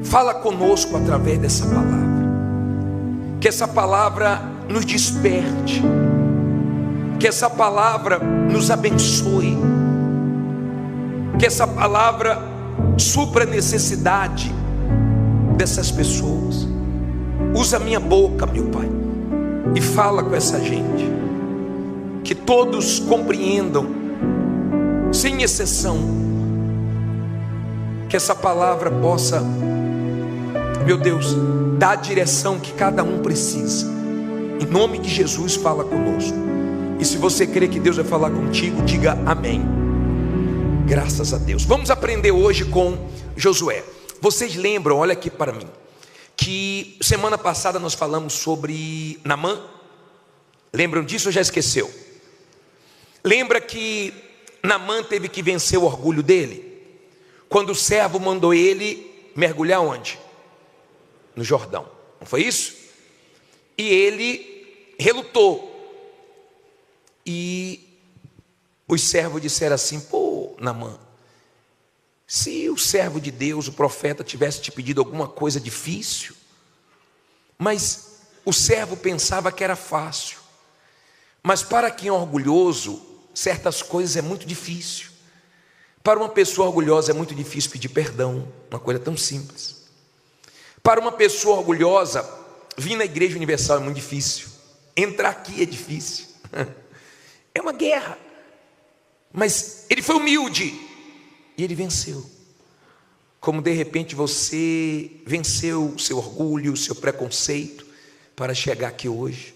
fala conosco através dessa palavra. Que essa palavra nos desperte, que essa palavra nos abençoe, que essa palavra supra a necessidade dessas pessoas. Usa a minha boca, meu Pai, e fala com essa gente, que todos compreendam, sem exceção, que essa palavra possa, meu Deus, dar a direção que cada um precisa. Em nome de Jesus, fala conosco. E se você crê que Deus vai falar contigo, diga amém. Graças a Deus. Vamos aprender hoje com Josué. Vocês lembram, olha aqui para mim, que semana passada nós falamos sobre Naamã? Lembram disso ou já esqueceu? Lembra que Naamã teve que vencer o orgulho dele? Quando o servo mandou ele mergulhar onde? No Jordão, não foi isso? E ele relutou. E os servos disseram assim: pô, Naamã, se o servo de Deus, o profeta, tivesse te pedido alguma coisa difícil, mas o servo pensava que era fácil. Mas para quem é orgulhoso, certas coisas é muito difícil. Para uma pessoa orgulhosa é muito difícil pedir perdão, uma coisa tão simples. Para uma pessoa orgulhosa, vir na Igreja Universal é muito difícil. Entrar aqui é difícil. É uma guerra. Mas ele foi humilde e ele venceu. Como de repente você venceu o seu orgulho, o seu preconceito, para chegar aqui hoje.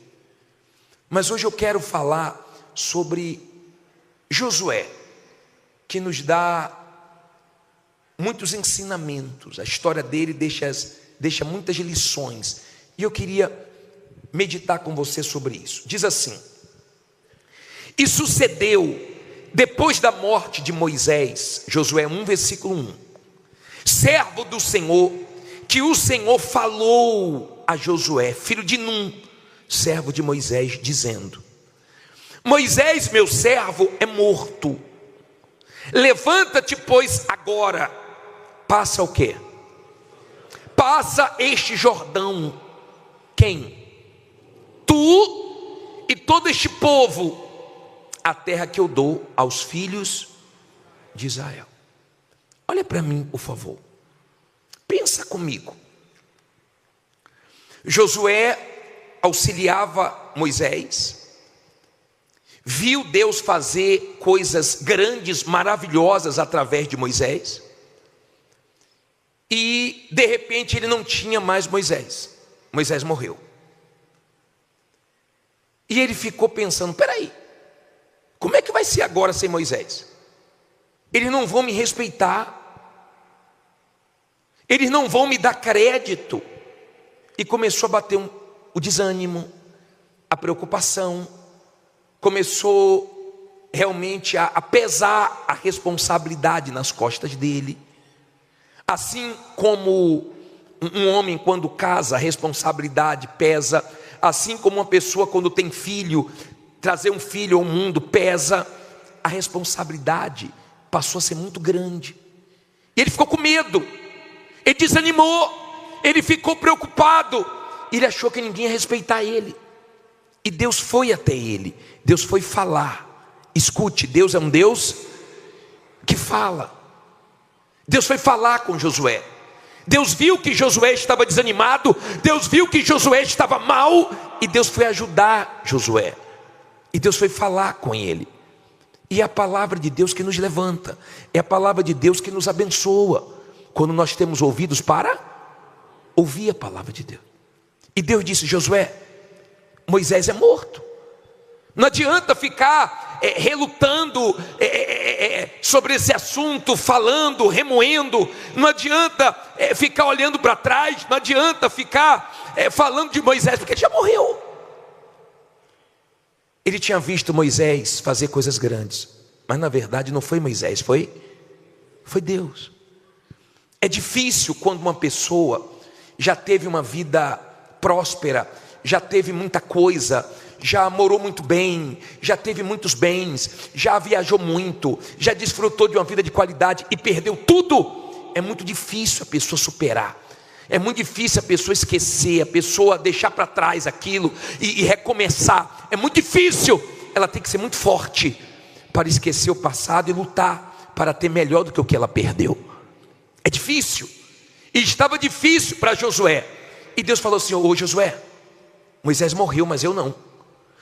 Mas hoje eu quero falar sobre Josué, que nos dá muitos ensinamentos. A história dele deixa muitas lições, e eu queria meditar com você sobre isso. Diz assim: e sucedeu depois da morte de Moisés, Josué 1, versículo 1, servo do Senhor, que o Senhor falou a Josué, filho de Num, servo de Moisés, dizendo: Moisés, meu servo, é morto. Levanta-te, pois, agora. Passa o quê? Passa este Jordão. Quem? Tu e todo este povo, a terra que eu dou aos filhos de Israel. Olha para mim, por favor. Pensa comigo. Josué auxiliava Moisés, viu Deus fazer coisas grandes, maravilhosas através de Moisés, e de repente ele não tinha mais Moisés. Moisés morreu. E ele ficou pensando: peraí, como é que vai ser agora sem Moisés? Eles não vão me respeitar, eles não vão me dar crédito. E começou a bater o desânimo, a preocupação, começou realmente a pesar a responsabilidade nas costas dele. Assim como um homem quando casa, a responsabilidade pesa. Assim como uma pessoa quando tem filho, trazer um filho ao mundo pesa. A responsabilidade passou a ser muito grande. E ele ficou com medo, ele desanimou, ele ficou preocupado. Ele achou que ninguém ia respeitar ele. E Deus foi até ele, Deus foi falar. Escute, Deus é um Deus que fala. Deus foi falar com Josué. Deus viu que Josué estava desanimado, Deus viu que Josué estava mal, e Deus foi ajudar Josué. E Deus foi falar com ele. E é a palavra de Deus que nos levanta, é a palavra de Deus que nos abençoa, quando nós temos ouvidos para ouvir a palavra de Deus. E Deus disse: Josué, Moisés é morto. Não adianta ficar relutando sobre esse assunto, falando, remoendo. Não adianta ficar olhando para trás. Não adianta ficar falando de Moisés, porque ele já morreu. Ele tinha visto Moisés fazer coisas grandes, mas na verdade não foi Moisés, foi Deus. É difícil quando uma pessoa já teve uma vida próspera, já teve muita coisa, já morou muito bem, já teve muitos bens, já viajou muito, já desfrutou de uma vida de qualidade e perdeu tudo. É muito difícil a pessoa superar, é muito difícil a pessoa esquecer, a pessoa deixar para trás aquilo e recomeçar. É muito difícil. Ela tem que ser muito forte para esquecer o passado e lutar para ter melhor do que o que ela perdeu. É difícil. E estava difícil para Josué. E Deus falou assim: ô Josué, Moisés morreu, mas eu não.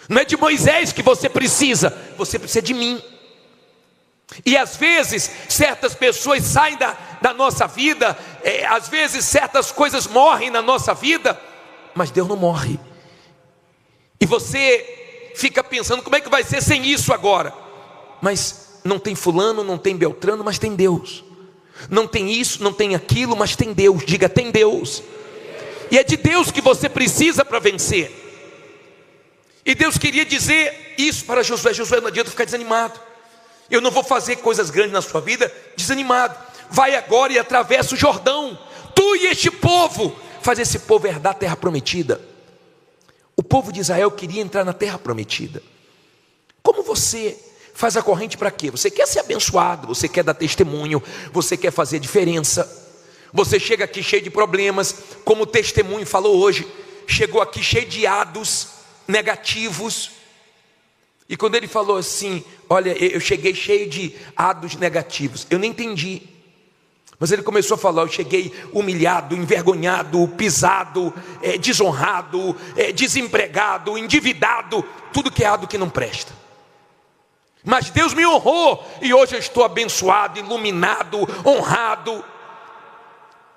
Não é de Moisés que você precisa de mim. E às vezes certas pessoas saem da nossa vida, às vezes certas coisas morrem na nossa vida, mas Deus não morre. E você fica pensando: como é que vai ser sem isso agora? Mas não tem fulano, não tem Beltrano, mas tem Deus. Não tem isso, não tem aquilo, mas tem Deus. Diga: tem Deus. E é de Deus que você precisa para vencer. E Deus queria dizer isso para Josué: Josué, não adianta ficar desanimado. Eu não vou fazer coisas grandes na sua vida desanimado. Vai agora e atravessa o Jordão, tu e este povo. Faz esse povo herdar a terra prometida. O povo de Israel queria entrar na terra prometida. Como você faz a corrente para quê? Você quer ser abençoado, você quer dar testemunho, você quer fazer diferença. Você chega aqui cheio de problemas, como o testemunho falou hoje. Chegou aqui cheio de ados negativos. E quando ele falou assim: olha, eu cheguei cheio de ados negativos, eu nem entendi. Mas ele começou a falar: eu cheguei humilhado, envergonhado, pisado, desonrado, desempregado, endividado, tudo que é ado que não presta. Mas Deus me honrou, e hoje eu estou abençoado, iluminado, honrado.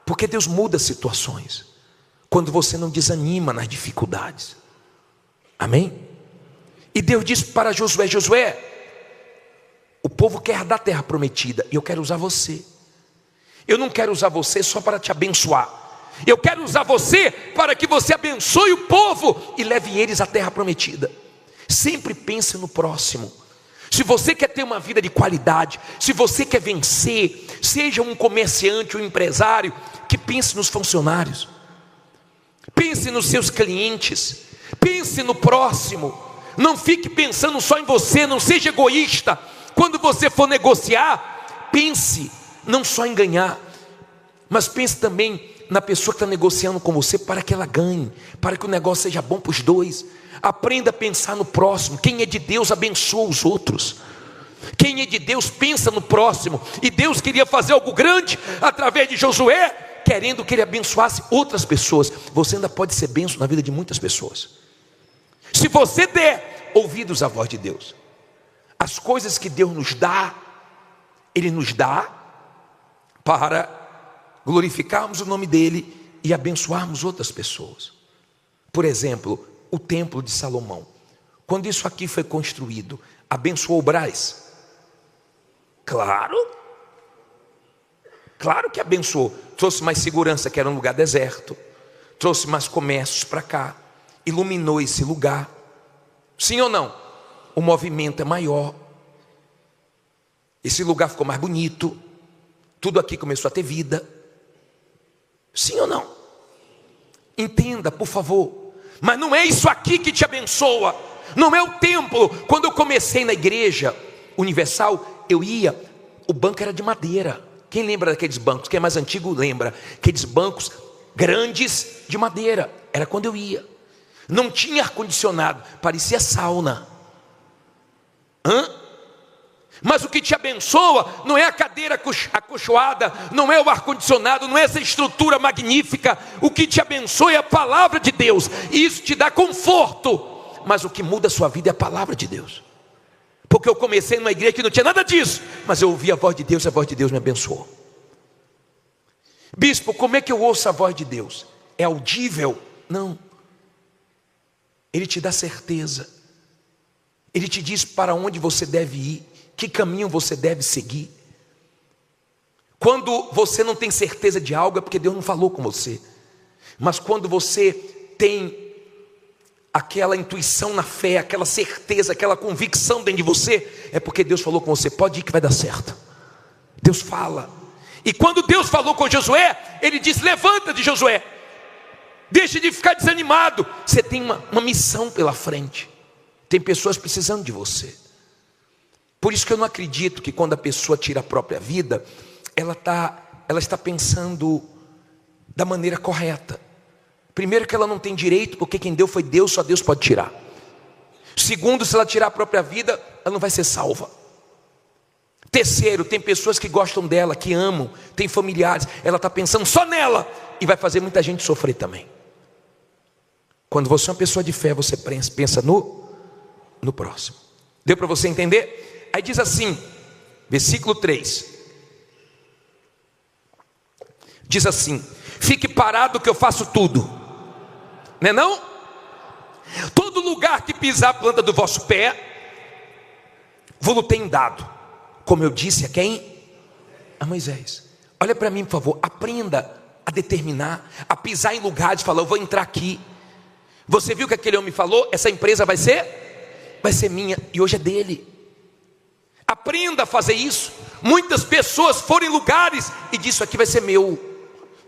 Porque Deus muda situações quando você não desanima nas dificuldades. Amém? E Deus disse para Josué: Josué, o povo quer dar a terra prometida, e eu quero usar você. Eu não quero usar você só para te abençoar, eu quero usar você para que você abençoe o povo e leve eles à terra prometida. Sempre pense no próximo. Se você quer ter uma vida de qualidade, se você quer vencer, seja um comerciante, um empresário, que pense nos funcionários, pense nos seus clientes, pense no próximo. Não fique pensando só em você, não seja egoísta. Quando você for negociar, pense não só em ganhar, mas pense também na pessoa que está negociando com você, para que ela ganhe, para que o negócio seja bom para os dois. Aprenda a pensar no próximo. Quem é de Deus abençoa os outros. Quem é de Deus pensa no próximo. E Deus queria fazer algo grande através de Josué, querendo que ele abençoasse outras pessoas. Você ainda pode ser bênção na vida de muitas pessoas. Se você der ouvidos à voz de Deus, as coisas que Deus nos dá, Ele nos dá para glorificarmos o nome dEle e abençoarmos outras pessoas. Por exemplo, o templo de Salomão. Quando isso aqui foi construído, abençoou o Brás? Claro que abençoou. Trouxe mais segurança, que era um lugar deserto. Trouxe mais comércios para cá. Iluminou esse lugar. Sim ou não? O movimento é maior. Esse lugar ficou mais bonito. Tudo aqui começou a ter vida. Sim ou não? Entenda, por favor. Mas não é isso aqui que te abençoa. Não é o templo. Quando eu comecei na igreja universal, eu ia, o banco era de madeira. Quem lembra daqueles bancos? Quem é mais antigo lembra. Aqueles bancos grandes de madeira. Era quando eu ia. Não tinha ar-condicionado, parecia sauna. Mas o que te abençoa não é a cadeira acolchoada, não é o ar-condicionado, não é essa estrutura magnífica. O que te abençoa é a palavra de Deus. E isso te dá conforto. Mas o que muda a sua vida é a palavra de Deus. Porque eu comecei numa igreja que não tinha nada disso, mas eu ouvi a voz de Deus e a voz de Deus me abençoou. Bispo, como é que eu ouço a voz de Deus? É audível? Não. Ele te dá certeza. Ele te diz para onde você deve ir, que caminho você deve seguir. Quando você não tem certeza de algo, é porque Deus não falou com você. Mas quando você tem aquela intuição na fé, aquela certeza, aquela convicção dentro de você, é porque Deus falou com você. Pode ir que vai dar certo. Deus fala. E quando Deus falou com Josué, Ele disse: levanta-te, Josué, deixe de ficar desanimado. Você tem uma missão pela frente. Tem pessoas precisando de você. Por isso que eu não acredito que quando a pessoa tira a própria vida, ela está pensando da maneira correta. Primeiro, que ela não tem direito, porque quem deu foi Deus, só Deus pode tirar. Segundo, se ela tirar a própria vida, ela não vai ser salva. Terceiro, tem pessoas que gostam dela, que amam, tem familiares, ela está pensando só nela e vai fazer muita gente sofrer também. Quando você é uma pessoa de fé, você pensa no próximo. Deu para você entender? Aí diz assim, versículo 3. Diz assim: fique parado que eu faço tudo. Não é não? Todo lugar que pisar a planta do vosso pé, vou-lo tenho dado. Como eu disse a quem? A Moisés. Olha para mim, por favor. Aprenda a determinar, a pisar em lugares, falar: eu vou entrar aqui. Você viu que aquele homem falou? Essa empresa vai ser minha, e hoje é dele. Aprenda a fazer isso. Muitas pessoas foram em lugares e disse: aqui vai ser meu.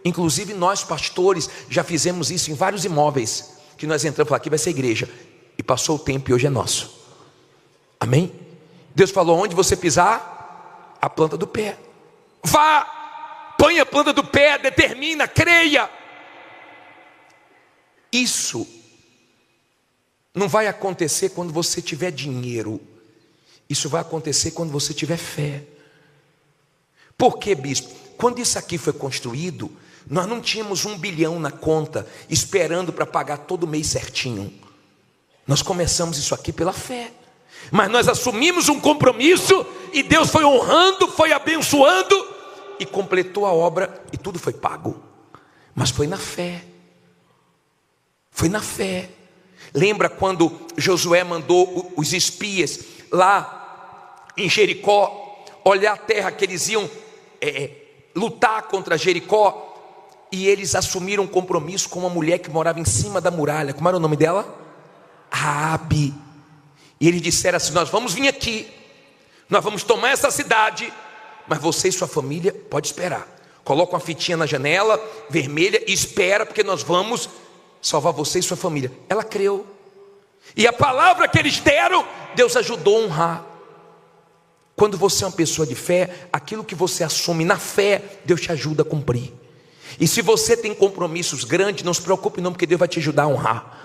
Inclusive nós pastores já fizemos isso em vários imóveis, que nós entramos e falamos: aqui vai ser igreja, e passou o tempo e hoje é nosso. Amém? Deus falou: onde você pisar, a planta do pé, vá, põe a planta do pé, determina, creia. Isso não vai acontecer quando você tiver dinheiro. Isso vai acontecer quando você tiver fé. Por quê, bispo? Quando isso aqui foi construído, nós não tínhamos 1 bilhão na conta, esperando para pagar todo mês certinho. Nós começamos isso aqui pela fé. Mas nós assumimos um compromisso, e Deus foi honrando, foi abençoando, e completou a obra, e tudo foi pago. Mas foi na fé. Foi na fé. Lembra quando Josué mandou os espias lá em Jericó olhar a terra que eles iam lutar contra Jericó, e eles assumiram um compromisso com uma mulher que morava em cima da muralha. Como era o nome dela? Raabe. E eles disseram assim: nós vamos vir aqui, nós vamos tomar essa cidade, mas você e sua família pode esperar. Coloca uma fitinha na janela vermelha e espera, porque nós vamos salvar você e sua família. Ela creu, e a palavra que eles deram, Deus ajudou a honrar. Quando você é uma pessoa de fé, aquilo que você assume na fé, Deus te ajuda a cumprir. E se você tem compromissos grandes, não se preocupe não, porque Deus vai te ajudar a honrar.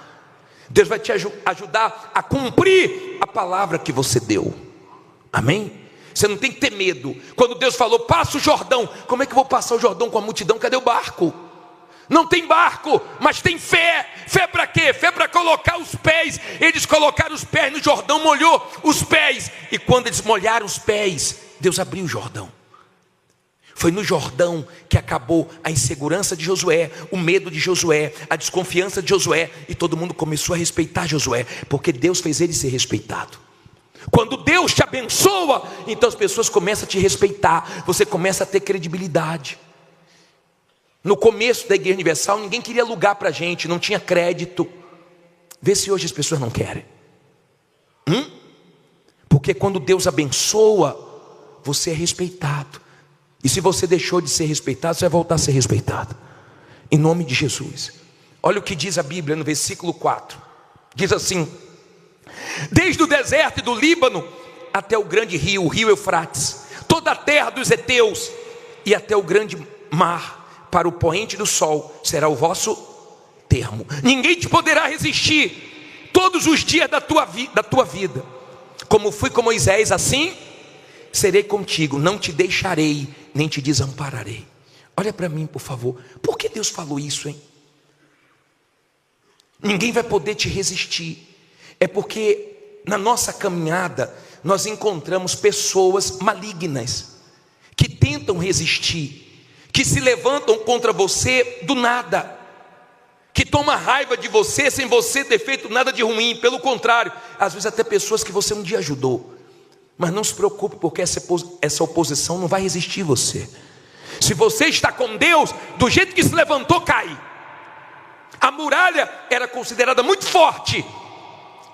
Deus vai te ajudar a cumprir a palavra que você deu. Amém? Você não tem que ter medo. Quando Deus falou: passa o Jordão, como é que eu vou passar o Jordão com a multidão? Cadê o barco? Não tem barco, mas tem fé. Fé para quê? Fé para colocar os pés. Eles colocaram os pés no Jordão, molhou os pés. E quando eles molharam os pés, Deus abriu o Jordão. Foi no Jordão que acabou a insegurança de Josué, o medo de Josué, a desconfiança de Josué. E todo mundo começou a respeitar Josué, porque Deus fez ele ser respeitado. Quando Deus te abençoa, então as pessoas começam a te respeitar. Você começa a ter credibilidade. No começo da Igreja Universal, ninguém queria alugar para a gente, não tinha crédito. Vê se hoje as pessoas não querem. Porque quando Deus abençoa, você é respeitado. E se você deixou de ser respeitado, você vai voltar a ser respeitado. Em nome de Jesus. Olha o que diz a Bíblia no versículo 4. Diz assim: desde o deserto e do Líbano até o grande rio, o rio Eufrates, toda a terra dos heteus e até o grande mar, para o poente do sol será o vosso termo. Ninguém te poderá resistir todos os dias da tua vida. Como fui com Moisés, assim serei contigo. Não te deixarei, nem te desampararei. Olha para mim, por favor. Por que Deus falou isso, hein? Ninguém vai poder te resistir. É porque na nossa caminhada nós encontramos pessoas malignas que tentam resistir, que se levantam contra você do nada, que toma raiva de você sem você ter feito nada de ruim. Pelo contrário, às vezes até pessoas que você um dia ajudou. Mas não se preocupe, porque essa oposição não vai resistir você. Se você está com Deus, do jeito que se levantou, cai. A muralha era considerada muito forte,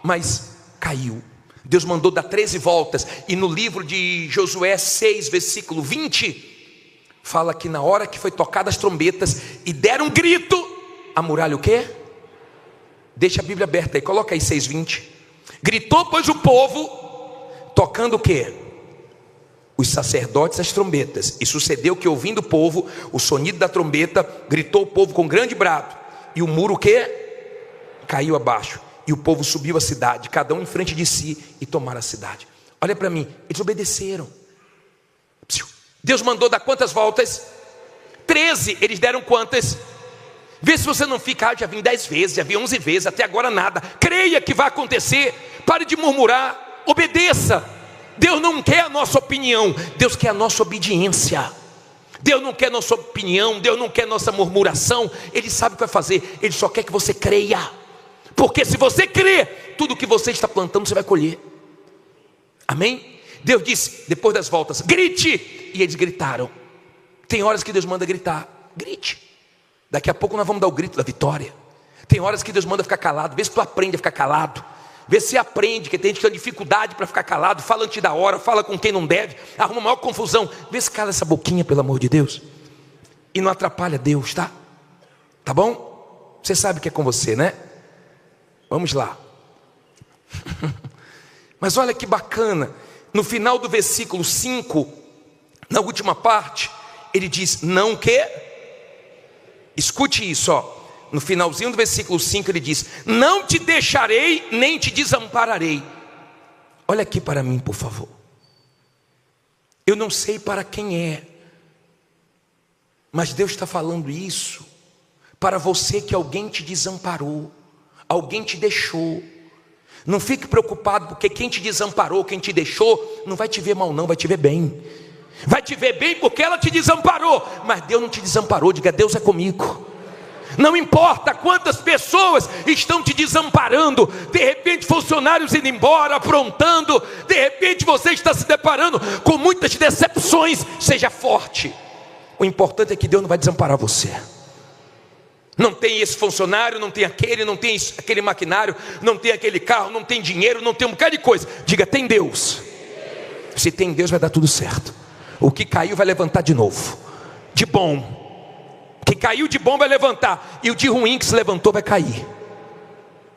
mas caiu. Deus mandou dar 13 voltas. E no livro de Josué 6, versículo 20, fala que na hora que foi tocadas as trombetas e deram um grito, a muralha o quê? Deixa a Bíblia aberta aí, coloca aí 6:20. Gritou, pois, o povo, tocando o quê? Os sacerdotes as trombetas. E sucedeu que, ouvindo o povo o sonido da trombeta, gritou o povo com grande brado. E o muro o quê? Caiu abaixo. E o povo subiu a cidade, cada um em frente de si, e tomaram a cidade. Olha para mim, eles obedeceram. Deus mandou dar quantas voltas? 13. Eles deram quantas? Vê se você não fica, já vim 10 vezes, já vim 11 vezes, até agora nada. Creia que vai acontecer. Pare de murmurar, obedeça. Deus não quer a nossa opinião, Deus quer a nossa obediência. Deus não quer nossa opinião, Deus não quer nossa murmuração. Ele sabe o que vai fazer, Ele só quer que você creia. Porque se você crer, tudo que você está plantando você vai colher. Amém? Deus disse, depois das voltas, grite. E eles gritaram. Tem horas que Deus manda gritar, grite. Daqui a pouco nós vamos dar o grito da vitória. Tem horas que Deus manda ficar calado. Vê se tu aprende a ficar calado. Vê se aprende, que tem gente que tem dificuldade para ficar calado. Fala antes da hora, fala com quem não deve, arruma maior confusão. Vê se cala essa boquinha, pelo amor de Deus. E não atrapalha Deus, tá? Tá bom? Você sabe que é com você, né? Vamos lá. Mas olha que bacana. No final do versículo 5, na última parte, ele diz, não que... Escute isso, ó. No finalzinho do versículo 5 ele diz, não te deixarei, nem te desampararei. Olha aqui para mim, por favor. Eu não sei para quem é, mas Deus está falando isso para você, que alguém te desamparou, alguém te deixou. Não fique preocupado, porque quem te desamparou, quem te deixou, não vai te ver mal não, vai te ver bem. Vai te ver bem porque ela te desamparou, mas Deus não te desamparou. Diga, Deus é comigo. Não importa quantas pessoas estão te desamparando, de repente funcionários indo embora, aprontando, de repente você está se deparando com muitas decepções. Seja forte. O importante é que Deus não vai desamparar você. Não tem esse funcionário, não tem aquele, não tem aquele maquinário, não tem aquele carro, não tem dinheiro, não tem um bocado de coisa. Diga, tem Deus. Se tem Deus, vai dar tudo certo. O que caiu vai levantar de novo, de bom. O que caiu de bom vai levantar, e o de ruim que se levantou vai cair.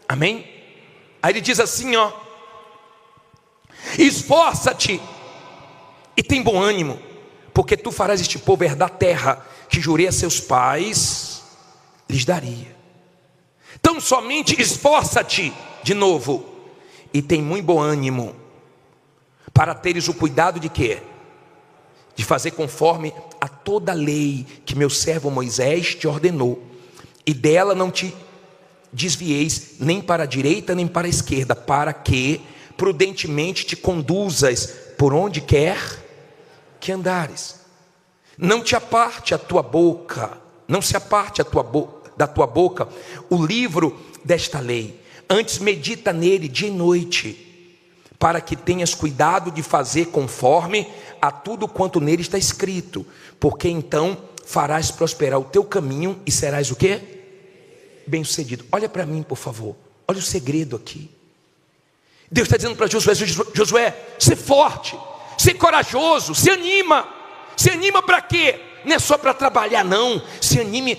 Amém? Aí ele diz assim, ó: esforça-te e tem bom ânimo, porque tu farás este povo herdar a terra que jurei a seus pais lhes daria. Então somente esforça-te, de novo, e tem muito bom ânimo, para teres o cuidado de quê? De fazer conforme a toda a lei que meu servo Moisés te ordenou. e dela não te desvieis nem para a direita nem para a esquerda, para que prudentemente te conduzas por onde quer que andares. Não te aparte a tua boca, não se aparte da tua boca o livro desta lei, antes medita nele dia e noite, para que tenhas cuidado de fazer conforme a tudo quanto nele está escrito, porque então farás prosperar o teu caminho e serás o quê? Bem-sucedido. Olha para mim, por favor, olha o segredo aqui. Deus está dizendo para Josué: Josué, ser forte, ser corajoso, se anima. Se anima para quê? Não é só para trabalhar não, se anime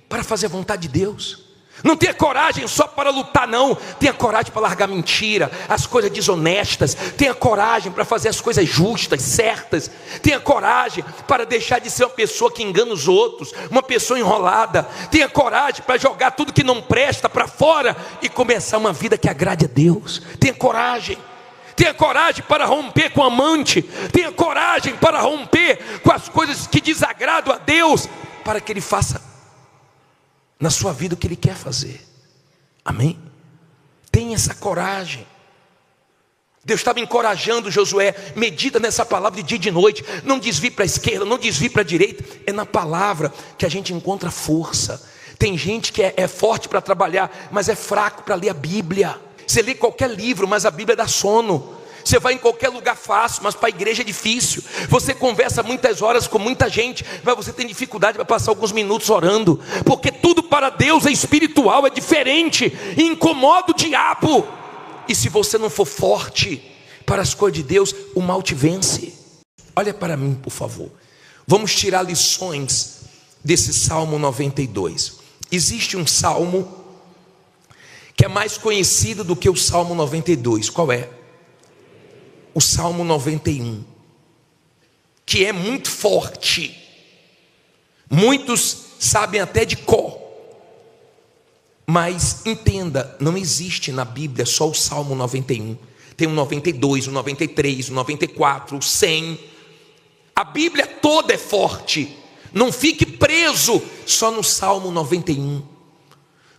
para fazer a vontade de Deus. Não tenha coragem só para lutar não, tenha coragem para largar mentira, as coisas desonestas, tenha coragem para fazer as coisas justas, certas, tenha coragem para deixar de ser uma pessoa que engana os outros, uma pessoa enrolada, tenha coragem para jogar tudo que não presta para fora e começar uma vida que agrade a Deus. Tenha coragem para romper com o amante, tenha coragem para romper com as coisas que desagradam a Deus, para que Ele faça na sua vida o que Ele quer fazer. Amém? Tenha essa coragem. Deus estava encorajando Josué: medita nessa palavra de dia e de noite, não desvie para a esquerda, não desvie para a direita. É na palavra que a gente encontra força. Tem gente que é forte para trabalhar, mas é fraco para ler a Bíblia. Você lê qualquer livro, mas a Bíblia dá sono. Você vai em qualquer lugar fácil, mas para a igreja é difícil. Você conversa muitas horas com muita gente, mas você tem dificuldade para passar alguns minutos orando, porque tudo para Deus é espiritual, é diferente, e incomoda o diabo. E se você não for forte para as coisas de Deus, o mal te vence. Olha para mim, por favor. Vamos tirar lições desse Salmo 92. Existe um salmo que é mais conhecido do que o Salmo 92. Qual é? O Salmo 91, que é muito forte. Muitos sabem até de cor. Mas entenda, não existe na Bíblia só o Salmo 91. Tem o 92, o 93, o 94, o 100. A Bíblia toda é forte. Não fique preso só no Salmo 91.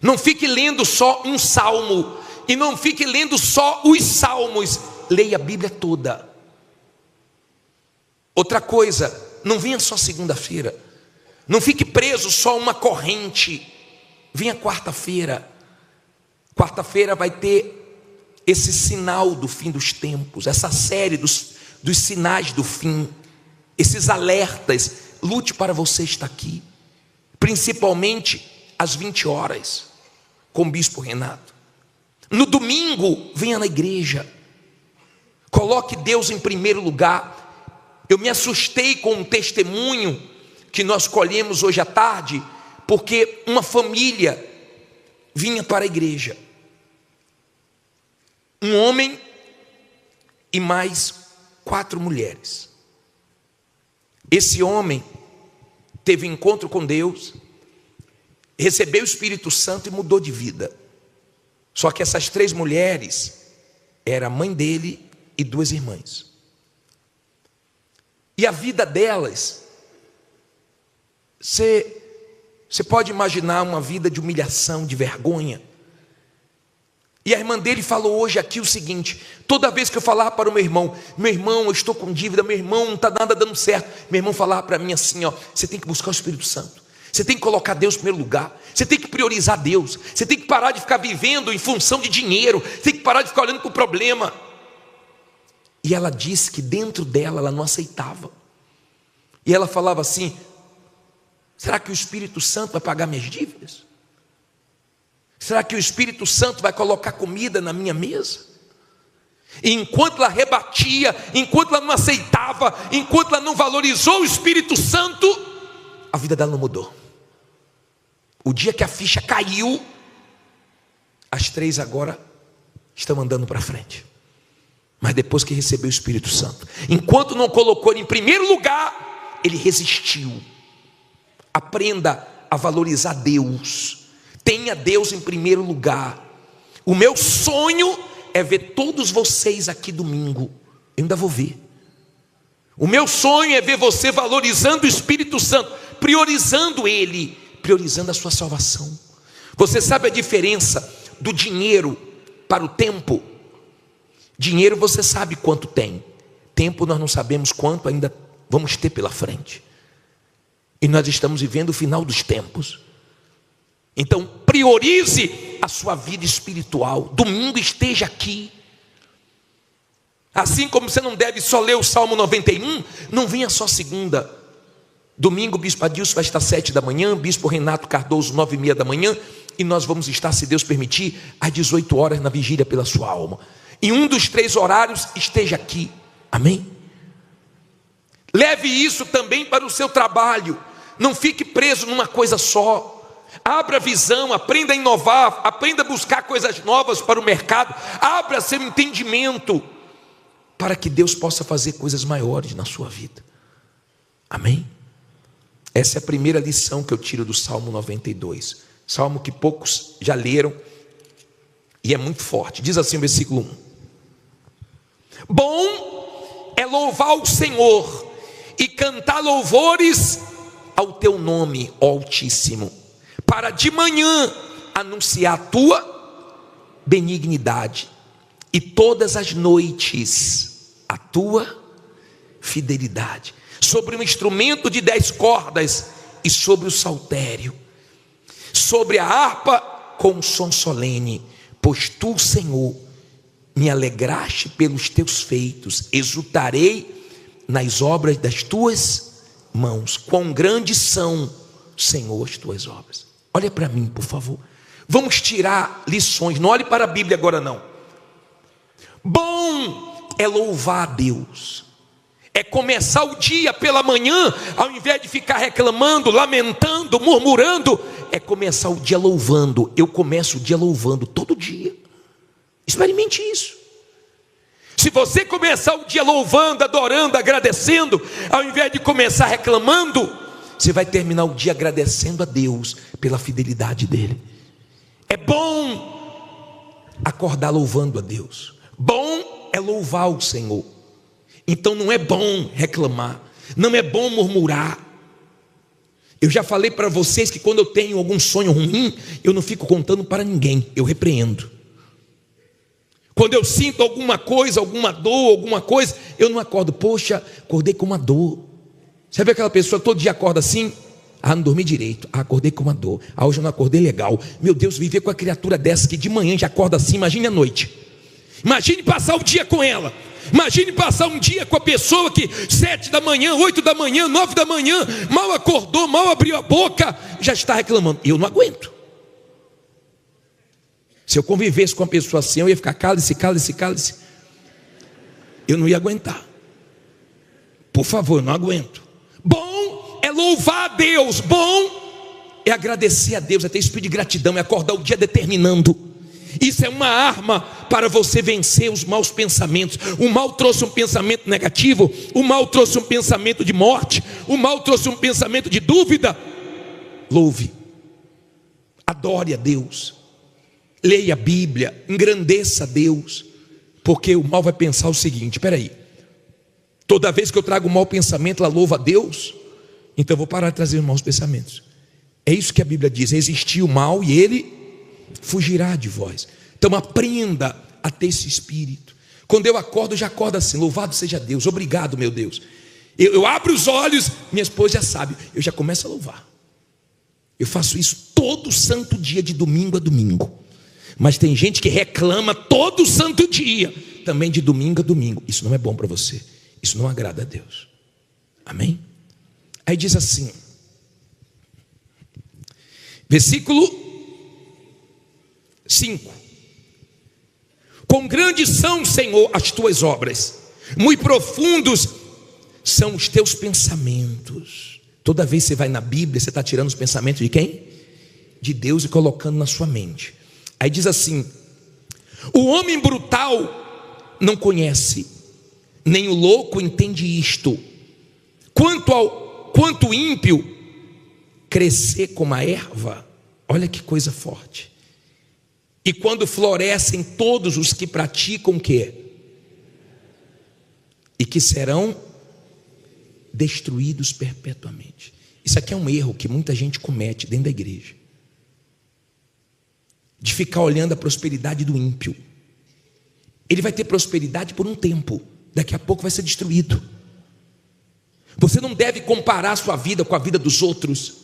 Não fique lendo só um salmo, e não fique lendo só os salmos. Leia a Bíblia toda. Outra coisa, não venha só segunda-feira. Não fique preso só a uma corrente. Venha quarta-feira. Quarta-feira vai ter esse sinal do fim dos tempos, essa série dos sinais do fim, esses alertas. Lute para você estar aqui, principalmente às 20 horas, com o Bispo Renato. No domingo, venha na igreja. Coloque Deus em primeiro lugar. Eu me assustei com um testemunho que nós colhemos hoje à tarde, porque uma família vinha para a igreja. Um homem e mais 4 mulheres. Esse homem teve encontro com Deus, recebeu o Espírito Santo e mudou de vida. Só que essas 3 mulheres era a mãe dele e 2 irmãs. E a vida delas, você pode imaginar uma vida de humilhação, de vergonha. E a irmã dele falou hoje aqui o seguinte: toda vez que eu falava para o meu irmão, eu estou com dívida, meu irmão, não está nada dando certo, meu irmão falava para mim assim, ó, você tem que buscar o Espírito Santo, você tem que colocar Deus em primeiro lugar, você tem que priorizar Deus, você tem que parar de ficar vivendo em função de dinheiro, você tem que parar de ficar olhando para o problema. E ela disse que dentro dela ela não aceitava. E ela falava assim: será que o Espírito Santo vai pagar minhas dívidas? Será que o Espírito Santo vai colocar comida na minha mesa? E enquanto ela rebatia, enquanto ela não aceitava, enquanto ela não valorizou o Espírito Santo, a vida dela não mudou. O dia que a ficha caiu, as 3 agora estão andando para frente. Mas depois que recebeu o Espírito Santo, enquanto não colocou ele em primeiro lugar, ele resistiu. Aprenda a valorizar Deus. Tenha Deus em primeiro lugar. O meu sonho é ver todos vocês aqui domingo. Eu ainda vou ver. O meu sonho é ver você valorizando o Espírito Santo, priorizando Ele priorizando a sua salvação. Você sabe a diferença do dinheiro para o tempo? Dinheiro você sabe quanto tem, tempo nós não sabemos quanto ainda vamos ter pela frente. E nós estamos vivendo o final dos tempos. Então priorize a sua vida espiritual. Domingo esteja aqui. Assim como você não deve só ler o Salmo 91, não venha só segunda. Domingo o bispo Adilson vai estar 7 da manhã, bispo Renato Cardoso 9:30 da manhã, e nós vamos estar, se Deus permitir, às 18 horas na vigília pela sua alma. Em um dos 3 horários esteja aqui, amém? Leve isso também para o seu trabalho, não fique preso numa coisa só. Abra a visão, aprenda a inovar, aprenda a buscar coisas novas para o mercado, abra seu entendimento, para que Deus possa fazer coisas maiores na sua vida, amém? Essa é a primeira lição que eu tiro do Salmo 92, salmo que poucos já leram, e é muito forte. Diz assim o versículo 1: bom é louvar o Senhor e cantar louvores ao teu nome, ó Altíssimo, para de manhã anunciar a tua benignidade, e todas as noites a tua fidelidade, sobre um instrumento de 10 cordas e sobre o saltério, sobre a harpa com um som solene, pois tu, Senhor, me alegraste pelos teus feitos, exultarei nas obras das tuas mãos. Quão grandes são, Senhor, as tuas obras. Olha para mim, por favor. Vamos tirar lições. Não olhe para a Bíblia agora não. Bom é louvar a Deus, é começar o dia pela manhã, ao invés de ficar reclamando, lamentando, murmurando, é começar o dia louvando. Eu começo o dia louvando todo dia. Experimente isso. Se você começar o dia louvando, adorando, agradecendo, ao invés de começar reclamando, você vai terminar o dia agradecendo a Deus pela fidelidade dele. É bom acordar louvando a Deus. Bom é louvar o Senhor. Então não é bom reclamar, não é bom murmurar. Eu já falei para vocês que quando eu tenho algum sonho ruim, eu não fico contando para ninguém, eu repreendo. Quando eu sinto alguma coisa, alguma dor, alguma coisa, eu não acordo, poxa, acordei com uma dor. Sabe aquela pessoa que todo dia acorda assim? Ah, não dormi direito, acordei com uma dor. Ah, hoje eu não acordei legal. Meu Deus, viver com a criatura dessa que de manhã já acorda assim, imagine a noite. Imagine passar o dia com ela. Imagine passar um dia com a pessoa que 7 da manhã, 8 da manhã, 9 da manhã, mal acordou, mal abriu a boca, já está reclamando. Eu não aguento. Se eu convivesse com uma pessoa assim, eu ia ficar cálice. Eu não ia aguentar. Por favor, eu não aguento. Bom é louvar a Deus, bom é agradecer a Deus, é ter espírito de gratidão, é acordar o dia determinando. Isso é uma arma para você vencer os maus pensamentos. O mal trouxe um pensamento negativo, o mal trouxe um pensamento de morte, o mal trouxe um pensamento de dúvida. Louve, adore a Deus, leia a Bíblia, engrandeça a Deus, porque o mal vai pensar o seguinte: espera aí, toda vez que eu trago um mau pensamento, ela louva a Deus, então eu vou parar de trazer maus pensamentos. É isso que a Bíblia diz: resistir o mal e ele fugirá de vós. Então aprenda a ter esse espírito. Quando eu acordo, eu já acordo assim: louvado seja Deus, obrigado meu Deus. Eu abro os olhos, minha esposa já sabe, eu já começo a louvar. Eu faço isso todo santo dia, de domingo a domingo. Mas tem gente que reclama todo santo dia, também de domingo a domingo. Isso não é bom para você, isso não agrada a Deus, amém? Aí diz assim, versículo 5: quão grandes são, Senhor, as tuas obras, muito profundos são os teus pensamentos. Toda vez que você vai na Bíblia, você está tirando os pensamentos de quem? De Deus, e colocando na sua mente. Aí diz assim: o homem brutal não conhece, nem o louco entende isto. Quanto o ímpio crescer como a erva, olha que coisa forte. E quando florescem todos os que praticam o quê? E que serão destruídos perpetuamente. Isso aqui é um erro que muita gente comete dentro da igreja, de ficar olhando a prosperidade do ímpio. Ele vai ter prosperidade por um tempo, daqui a pouco vai ser destruído. Você não deve comparar a sua vida com a vida dos outros.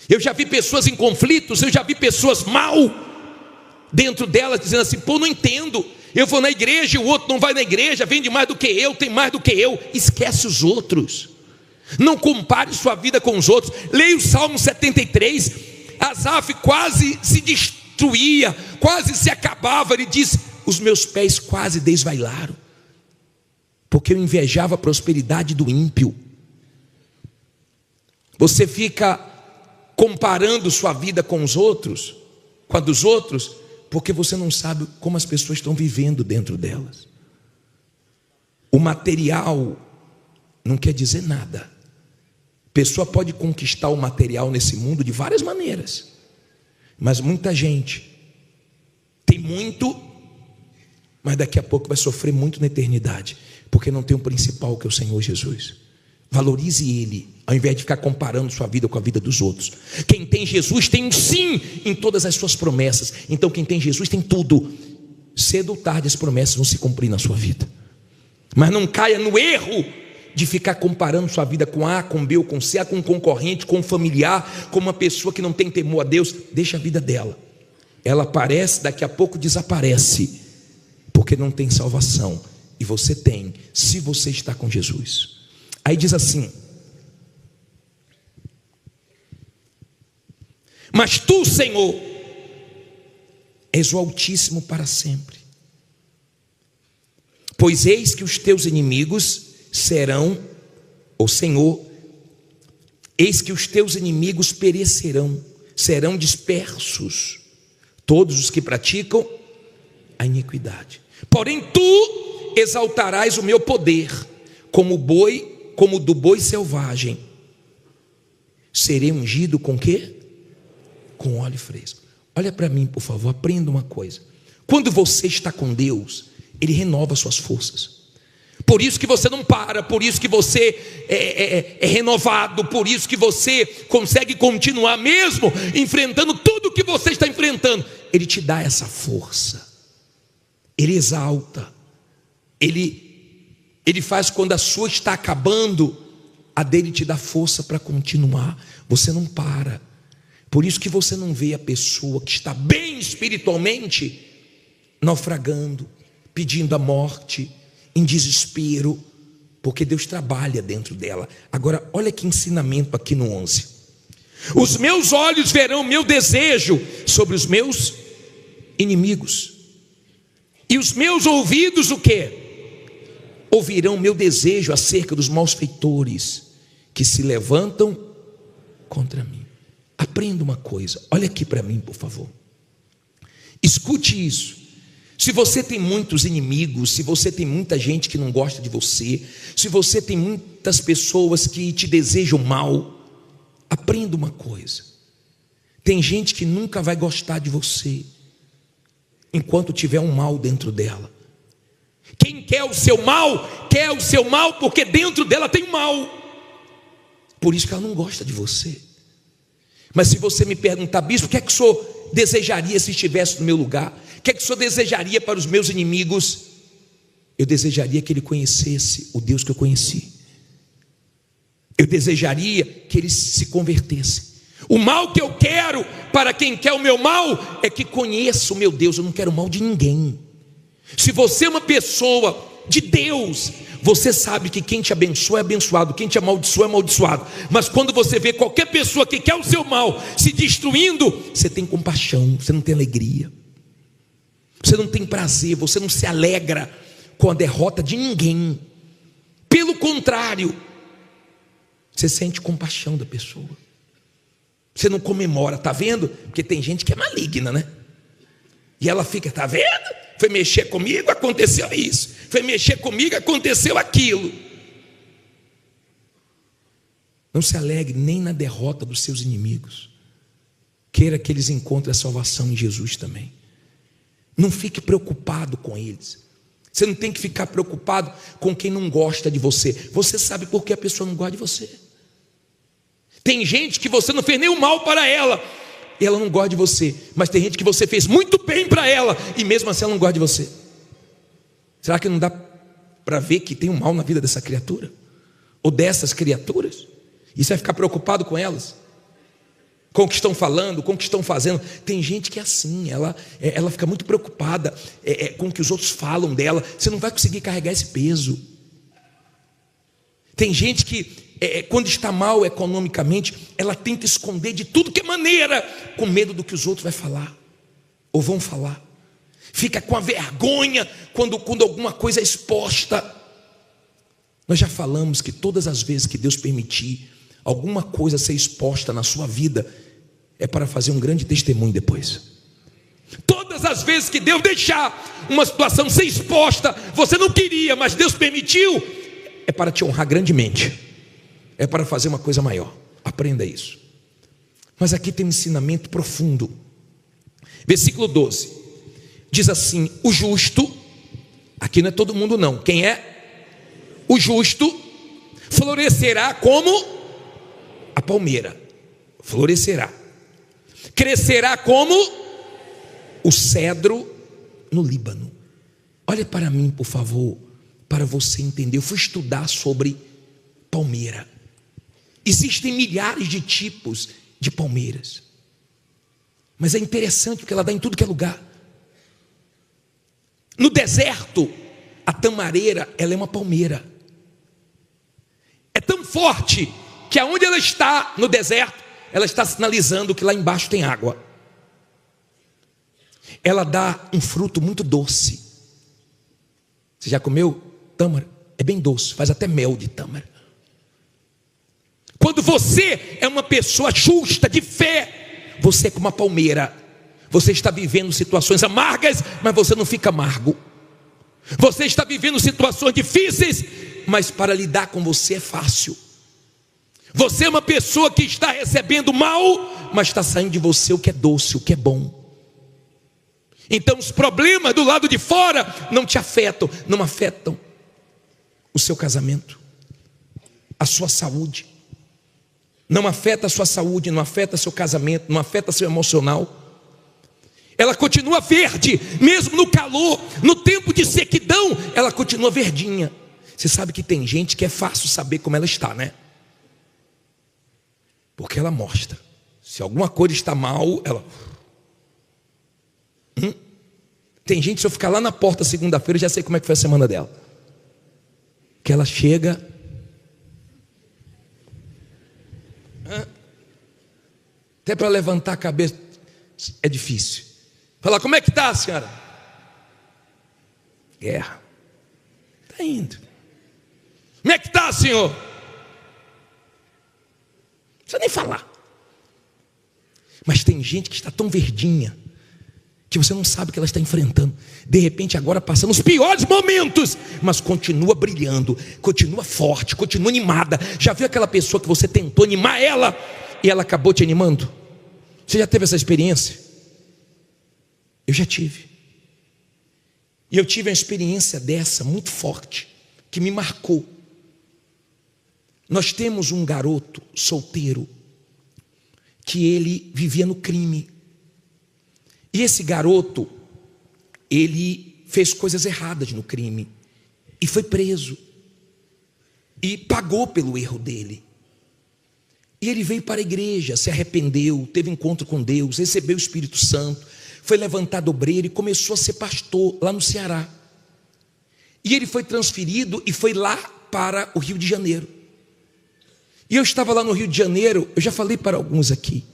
Eu já vi pessoas em conflitos, eu já vi pessoas mal dentro delas, dizendo assim: pô, não entendo, eu vou na igreja e o outro não vai na igreja, vende mais do que eu, tem mais do que eu. Esquece os outros, não compare sua vida com os outros. Leia o Salmo 73, Asaf quase se destruía, quase se acabava. Ele diz: os meus pés quase desvailaram, porque eu invejava a prosperidade do ímpio. Você fica comparando sua vida com os outros, com a dos outros, porque você não sabe como as pessoas estão vivendo dentro delas. O material não quer dizer nada. A pessoa pode conquistar o material nesse mundo de várias maneiras, mas muita gente tem muito, mas daqui a pouco vai sofrer muito na eternidade, porque não tem o principal, que é o Senhor Jesus. Valorize Ele, ao invés de ficar comparando sua vida com a vida dos outros. Quem tem Jesus tem um sim em todas as suas promessas. Então quem tem Jesus tem tudo. Cedo ou tarde as promessas vão se cumprir na sua vida. Mas não caia no erro de ficar comparando sua vida com A, com B ou com C, com um concorrente, com um familiar, com uma pessoa que não tem temor a Deus. Deixa a vida dela. Ela aparece, daqui a pouco desaparece, porque não tem salvação. E você tem, se você está com Jesus. Aí diz assim: mas tu, Senhor, és o Altíssimo para sempre, pois eis que os teus inimigos serão, ó Senhor, eis que os teus inimigos perecerão, serão dispersos todos os que praticam a iniquidade. Porém tu exaltarás o meu poder, como do boi selvagem. Serei ungido com quê? Com óleo fresco. Olha para mim, por favor, aprenda uma coisa. Quando você está com Deus, Ele renova suas forças. Por isso que você não para, por isso que você é renovado, por isso que você consegue continuar mesmo enfrentando tudo que você está enfrentando. Ele te dá essa força, Ele exalta, Ele faz quando a sua está acabando, a dele te dá força para continuar. Você não para. Por isso que você não vê a pessoa que está bem espiritualmente naufragando, pedindo a morte, em desespero, porque Deus trabalha dentro dela. Agora, olha que ensinamento aqui no 11. Os meus olhos verão meu desejo sobre os meus inimigos, e os meus ouvidos o quê? Ouvirão meu desejo acerca dos malfeitores que se levantam contra mim. Aprenda uma coisa, olha aqui para mim, por favor. Escute isso. Se você tem muitos inimigos, se você tem muita gente que não gosta de você, se você tem muitas pessoas que te desejam mal, aprenda uma coisa: tem gente que nunca vai gostar de você enquanto tiver um mal dentro dela. Quem quer o seu mal porque dentro dela tem um mal. Por isso que ela não gosta de você. Mas se você me perguntar: bispo, o que é que o senhor desejaria se estivesse no meu lugar? O que é que o senhor desejaria para os meus inimigos? Eu desejaria que ele conhecesse o Deus que eu conheci. Eu desejaria que eles se convertessem. O mal que eu quero para quem quer o meu mal é que conheça o meu Deus. Eu não quero mal de ninguém. Se você é uma pessoa de Deus, você sabe que quem te abençoa é abençoado, quem te amaldiçoa é amaldiçoado. Mas quando você vê qualquer pessoa que quer o seu mal se destruindo, você tem compaixão, você não tem alegria, você não tem prazer, você não se alegra com a derrota de ninguém. Pelo contrário, você sente compaixão da pessoa. Você não comemora, tá vendo? Porque tem gente que é maligna, né? E ela fica, tá vendo? Foi mexer comigo, aconteceu isso. Foi mexer comigo, aconteceu aquilo. Não se alegre nem na derrota dos seus inimigos. Queira que eles encontrem a salvação em Jesus também. Não fique preocupado com eles. Você não tem que ficar preocupado com quem não gosta de você. Você sabe por que a pessoa não gosta de você. Tem gente que você não fez nenhum mal para ela, e ela não gosta de você. Mas tem gente que você fez muito bem para ela, e mesmo assim ela não gosta de você. Será que não dá para ver que tem um mal na vida dessa criatura? Ou dessas criaturas? E você vai ficar preocupado com elas? Com o que estão falando, com o que estão fazendo? Tem gente que é assim, ela fica muito preocupada com o que os outros falam dela. Você não vai conseguir carregar esse peso. Tem gente que quando está mal economicamente, ela tenta esconder de tudo que é maneira, com medo do que os outros vão falar, ou vão falar. Fica com a vergonha quando alguma coisa é exposta. Nós já falamos que todas as vezes que Deus permitir alguma coisa ser exposta na sua vida, é para fazer um grande testemunho depois. Todas as vezes que Deus deixar uma situação ser exposta, você não queria, mas Deus permitiu, é para te honrar grandemente, é para fazer uma coisa maior. Aprenda isso. Mas aqui tem um ensinamento profundo. Versículo 12 diz assim: o justo, aqui não é todo mundo não, quem é? O justo florescerá como a palmeira, florescerá, crescerá como o cedro no Líbano. Olha para mim, por favor, para você entender. Eu fui estudar sobre palmeira. Existem milhares de tipos de palmeiras, mas é interessante porque ela dá em tudo que é lugar. No deserto, a tamareira, ela é uma palmeira. É tão forte que aonde ela está no deserto, ela está sinalizando que lá embaixo tem água. Ela dá um fruto muito doce. Você já comeu tâmara? É bem doce, faz até mel de tâmara. Quando você é uma pessoa justa, de fé, você é como uma palmeira. Você está vivendo situações amargas, mas você não fica amargo. Você está vivendo situações difíceis, mas para lidar com você é fácil. Você é uma pessoa que está recebendo mal, mas está saindo de você o que é doce, o que é bom. Então os problemas do lado de fora não te afetam, não afetam o seu casamento, a sua saúde. Não afeta a sua saúde, não afeta seu casamento, não afeta seu emocional. Ela continua verde, mesmo no calor, no tempo de sequidão, ela continua verdinha. Você sabe que tem gente que é fácil saber como ela está, né? Porque ela mostra. Se alguma coisa está mal, ela... Tem gente, se eu ficar lá na porta segunda-feira, eu já sei como é que foi a semana dela. Que ela chega... Até para levantar a cabeça é difícil. Fala, como é que está, senhora? Guerra. Está indo. Como é que está, senhor? Não precisa nem falar. Mas tem gente que está tão verdinha que você não sabe o que ela está enfrentando. De repente agora passando os piores momentos, mas continua brilhando, continua forte, continua animada. Já viu aquela pessoa que você tentou animar ela e ela acabou te animando? Você já teve essa experiência? Eu já tive. E eu tive uma experiência dessa muito forte, que me marcou. Nós temos um garoto solteiro que ele vivia no crime. E esse garoto, ele fez coisas erradas no crime e foi preso e pagou pelo erro dele. E ele veio para a igreja, se arrependeu, teve encontro com Deus, recebeu o Espírito Santo, foi levantado obreiro e começou a ser pastor lá no Ceará. E ele foi transferido e foi lá para o Rio de Janeiro. E eu estava lá no Rio de Janeiro, eu já falei para alguns aqui.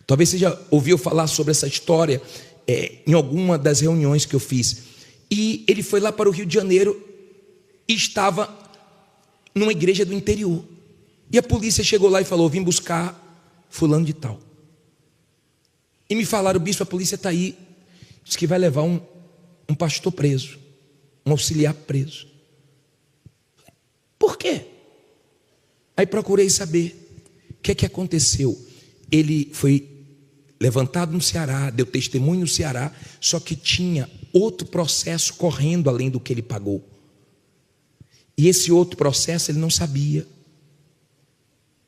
Talvez você já ouviu falar sobre essa história em alguma das reuniões que eu fiz. E ele foi lá para o Rio de Janeiro e estava numa igreja do interior. E a polícia chegou lá e falou: vim buscar fulano de tal. E me falaram: bispo, a polícia está aí, diz que vai levar um pastor preso, um auxiliar preso. Por quê? Aí procurei saber o que é que aconteceu. Ele foi levantado no Ceará, deu testemunho no Ceará, só que tinha outro processo correndo além do que ele pagou. E esse outro processo ele não sabia.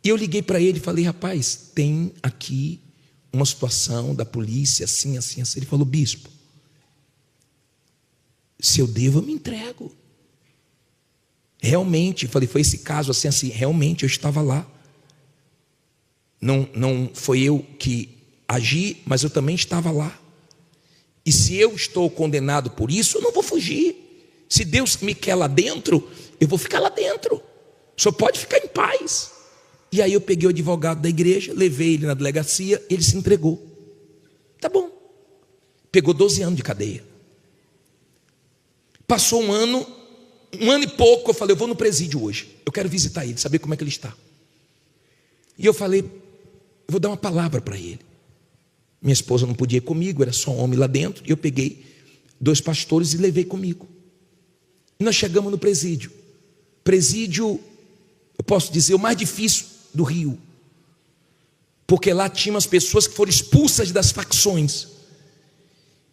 E eu liguei para ele e falei: rapaz, tem aqui uma situação da polícia, assim, assim, assim. Ele falou: bispo, se eu devo, eu me entrego. Realmente, falei, foi esse caso assim, assim, realmente eu estava lá. Não foi eu que agi, mas eu também estava lá. E se eu estou condenado por isso, eu não vou fugir. Se Deus me quer lá dentro, eu vou ficar lá dentro. O senhor pode ficar em paz. E aí eu peguei o advogado da igreja, levei ele na delegacia, ele se entregou. Tá bom. Pegou 12 anos de cadeia. Passou um ano e pouco, eu falei: eu vou no presídio hoje, eu quero visitar ele, saber como é que ele está. E eu falei: eu vou dar uma palavra para ele. Minha esposa não podia ir comigo, era só um homem lá dentro. E eu peguei 2 pastores e levei comigo. E nós chegamos no presídio. Presídio, eu posso dizer, o mais difícil do Rio, porque lá tinha umas pessoas que foram expulsas das facções,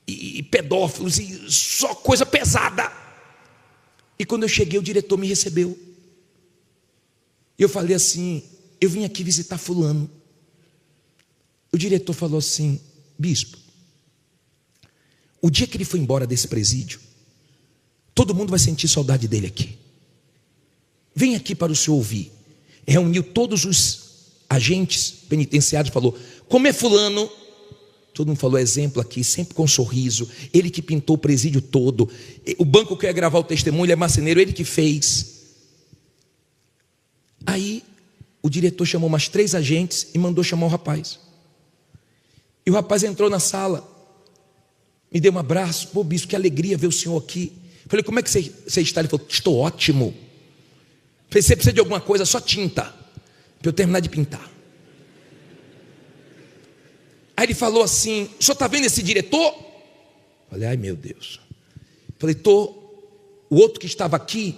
e pedófilos, e só coisa pesada. E quando eu cheguei, o diretor me recebeu. E eu falei assim: eu vim aqui visitar fulano. O diretor falou assim: bispo, o dia que ele foi embora desse presídio, todo mundo vai sentir saudade dele aqui. Vem aqui para o senhor ouvir. Reuniu todos os agentes penitenciários, falou: como é fulano? Todo mundo falou: exemplo aqui, sempre com um sorriso. Ele que pintou o presídio todo. O banco que eu ia gravar o testemunho, ele é marceneiro, ele que fez. Aí o diretor chamou mais 3 agentes e mandou chamar o rapaz. E o rapaz entrou na sala, me deu um abraço: pô, bispo, que alegria ver o senhor aqui. Falei: como é que você está? Ele falou: estou ótimo. Falei: você precisa de alguma coisa? Só tinta, para eu terminar de pintar. Aí ele falou assim: o senhor está vendo esse diretor? Falei: ai meu Deus. Falei: tô. O outro que estava aqui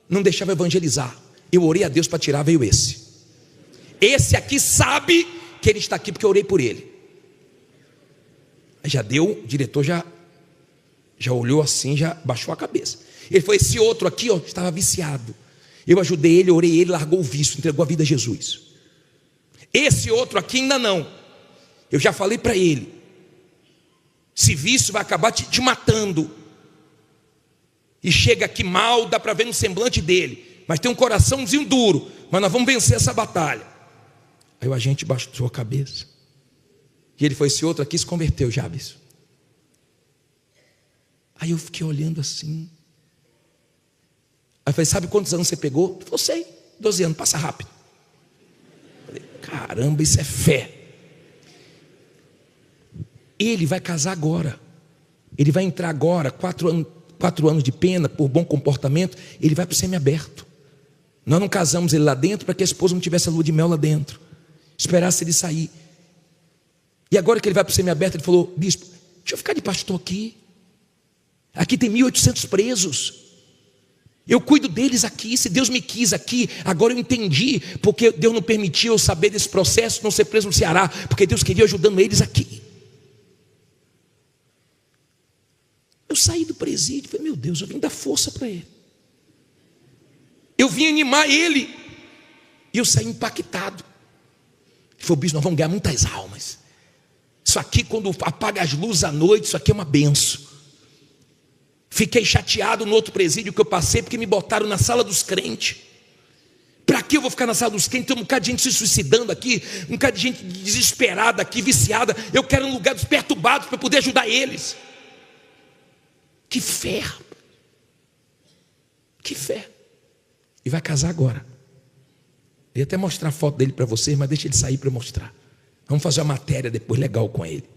não deixava evangelizar. Eu orei a Deus para tirar, veio esse. Esse aqui sabe que ele está aqui porque eu orei por ele. Aí já deu, o diretor já olhou assim, já baixou a cabeça. Ele falou: esse outro aqui, ó, estava viciado. Eu ajudei ele, orei ele, largou o vício, entregou a vida a Jesus. Esse outro aqui ainda não. Eu já falei para ele: esse vício vai acabar te matando. E chega aqui mal, dá para ver no semblante dele, mas tem um coraçãozinho duro. Mas nós vamos vencer essa batalha. Aí o agente baixou a cabeça. E ele foi: esse outro aqui se converteu já, bispo. Aí eu fiquei olhando assim. Aí eu falei: sabe quantos anos você pegou? Ele falou: sei, 12 anos, passa rápido. Eu falei: caramba, isso é fé. Ele vai casar agora. Ele vai entrar agora, 4 anos de pena por bom comportamento. Ele vai para o semiaberto. Nós não casamos ele lá dentro para que a esposa não tivesse a lua de mel lá dentro, esperasse ele sair. E agora que ele vai para o semiaberto, ele falou: bispo, deixa eu ficar de pastor aqui. Aqui tem 1.800 presos. Eu cuido deles aqui. Se Deus me quis aqui, agora eu entendi porque Deus não permitiu eu saber desse processo, não ser preso no Ceará, porque Deus queria ajudando eles aqui. Eu saí do presídio e falei: meu Deus, eu vim dar força para ele, eu vim animar ele. E eu saí impactado. Ele falou: bispo, nós vamos ganhar muitas almas. Isso aqui, quando apaga as luzes à noite, isso aqui é uma benção. Fiquei chateado no outro presídio que eu passei, porque me botaram na sala dos crentes. Para que eu vou ficar na sala dos crentes? Tem um bocado de gente se suicidando aqui, um bocado de gente desesperada aqui, viciada. Eu quero um lugar dos perturbados para poder ajudar eles. Que fé, que fé. E vai casar agora. Eu ia até mostrar a foto dele para vocês, mas deixa ele sair para eu mostrar. Vamos fazer uma matéria depois legal com ele.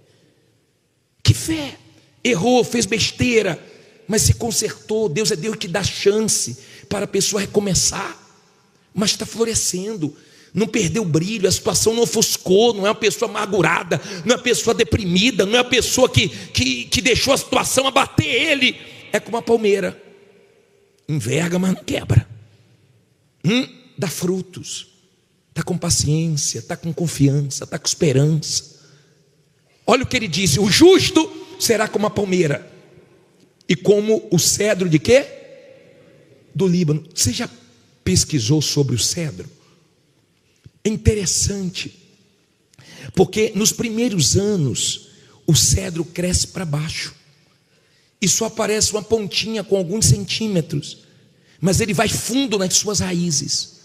Que fé. Errou, fez besteira, mas se consertou. Deus é Deus que dá chance para a pessoa recomeçar. Mas está florescendo, não perdeu o brilho, a situação não ofuscou. Não é uma pessoa amargurada, não é uma pessoa deprimida, não é uma pessoa que deixou a situação abater ele. É como uma palmeira, enverga, mas não quebra. Dá frutos, está com paciência, está com confiança, está com esperança. Olha o que ele disse: o justo será como a palmeira e como o cedro de quê? Do Líbano. Você já pesquisou sobre o cedro? É interessante, porque nos primeiros anos o cedro cresce para baixo e só aparece uma pontinha com alguns centímetros, mas ele vai fundo nas suas raízes.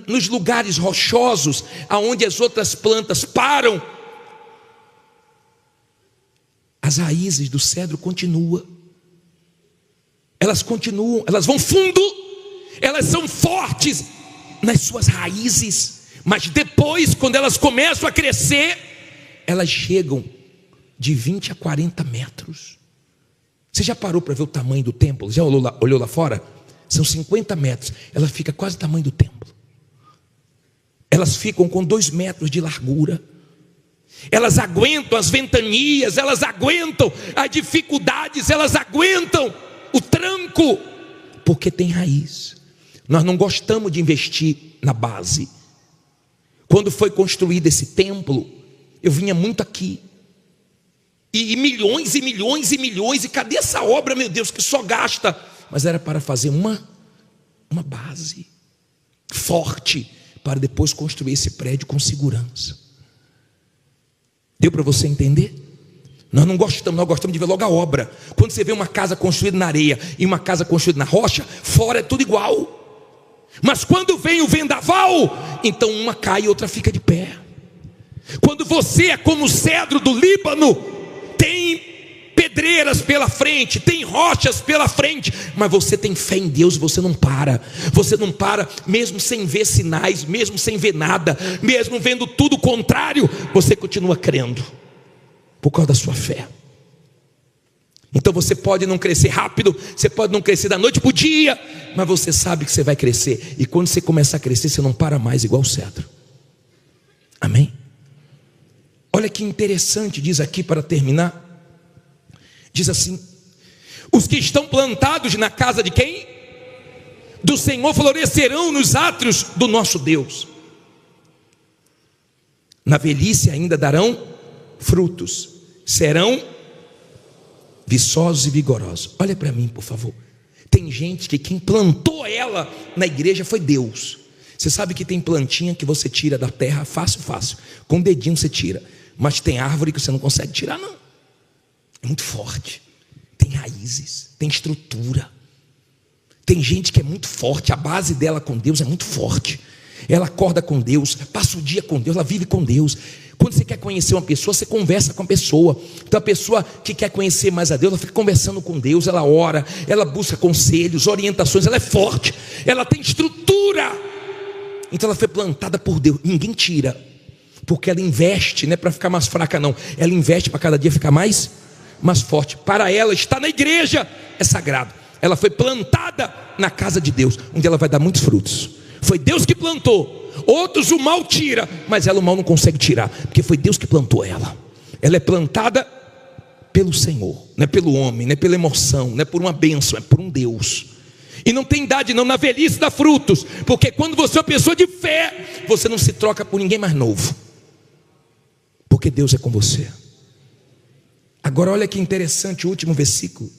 Nos lugares rochosos, aonde as outras plantas param, as raízes do cedro continuam, elas vão fundo, elas são fortes nas suas raízes, mas depois, quando elas começam a crescer, elas chegam de 20 a 40 metros. Você já parou para ver o tamanho do templo? Já olhou lá fora? São 50 metros, ela fica quase o tamanho do templo. Elas ficam com 2 metros de largura. Elas aguentam as ventanias, elas aguentam as dificuldades, elas aguentam o tranco, porque tem raiz. Nós não gostamos de investir na base. Quando foi construído esse templo, eu vinha muito aqui, e milhões e milhões e milhões, e cadê essa obra, meu Deus, que só gasta? Mas era para fazer uma base forte, para depois construir esse prédio com segurança. Deu para você entender? Nós gostamos de ver logo a obra. Quando você vê uma casa construída na areia e uma casa construída na rocha, fora é tudo igual. Mas quando vem o vendaval, então uma cai e outra fica de pé. Quando você é como o cedro do Líbano, tem pedreiras pela frente, tem rochas pela frente, mas você tem fé em Deus, você não para, mesmo sem ver sinais, mesmo sem ver nada, mesmo vendo tudo contrário, você continua crendo, por causa da sua fé. Então você pode não crescer rápido, você pode não crescer da noite para o dia, mas você sabe que você vai crescer, e quando você começar a crescer, você não para mais igual o cedro. Amém? Olha que interessante, diz aqui para terminar. Diz assim: os que estão plantados na casa de quem? Do Senhor, florescerão nos átrios do nosso Deus. Na velhice ainda darão frutos, serão viçosos e vigorosos. Olha para mim, por favor. Tem gente que quem plantou ela na igreja foi Deus. Você sabe que tem plantinha que você tira da terra fácil, com o dedinho você tira, mas tem árvore que você não consegue tirar, não. É muito forte, tem raízes, tem estrutura. Tem gente que é muito forte, a base dela com Deus é muito forte. Ela acorda com Deus, passa o dia com Deus, ela vive com Deus. Quando você quer conhecer uma pessoa, você conversa com a pessoa. Então a pessoa que quer conhecer mais a Deus, ela fica conversando com Deus, ela ora, ela busca conselhos, orientações, ela é forte, ela tem estrutura. Então ela foi plantada por Deus, ninguém tira, porque ela investe, não é para ficar mais fraca não, ela investe para cada dia ficar mais forte. Para ela estar na igreja é sagrado. Ela foi plantada na casa de Deus, onde ela vai dar muitos frutos. Foi Deus que plantou. Outros o mal tira, mas ela o mal não consegue tirar, porque foi Deus que plantou ela. Ela é plantada pelo Senhor, não é pelo homem, não é pela emoção, não é por uma bênção, é por um Deus. E não tem idade não, na velhice dá frutos, porque quando você é uma pessoa de fé, você não se troca por ninguém mais novo, porque Deus é com você. Agora olha que interessante o último versículo.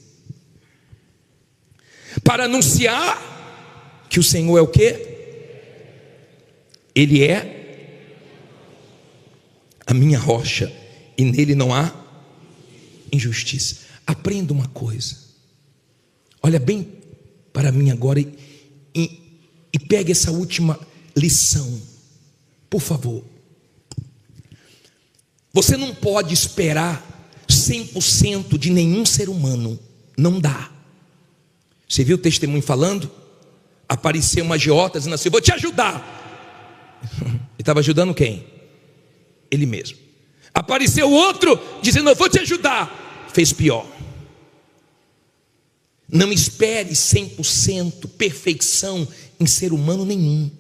Para anunciar que o Senhor é o quê? Ele é a minha rocha, e nele não há injustiça. Aprenda uma coisa, olha bem para mim agora e pegue essa última lição, por favor. Você não pode esperar 100% de nenhum ser humano, não dá. Você viu o testemunho falando? Apareceu uma agiota dizendo assim: vou te ajudar. Ele estava ajudando quem? Ele mesmo. Apareceu outro dizendo: eu vou te ajudar. Fez pior. Não espere 100% perfeição em ser humano nenhum.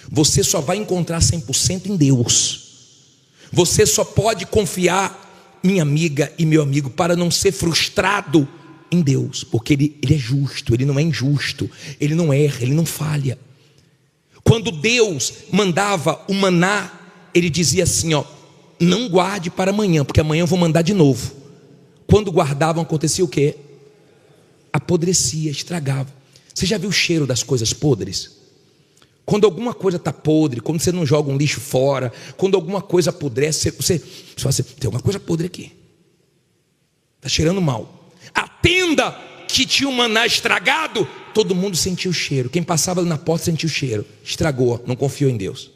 Você só vai encontrar 100% em Deus. Você só pode confiar, minha amiga e meu amigo, para não ser frustrado em Deus, porque ele é justo, ele não é injusto, ele não erra, ele não falha. Quando Deus mandava o maná, ele dizia assim, ó: não guarde para amanhã, porque amanhã eu vou mandar de novo. Quando guardavam, acontecia o quê? Apodrecia, estragava. Você já viu o cheiro das coisas podres? Quando alguma coisa está podre, quando você não joga um lixo fora, quando alguma coisa apodrece, você fala assim, tem alguma coisa podre aqui, está cheirando mal. A tenda que tinha um maná estragado, todo mundo sentiu o cheiro. Quem passava ali na porta sentiu o cheiro. Estragou, não confiou em Deus.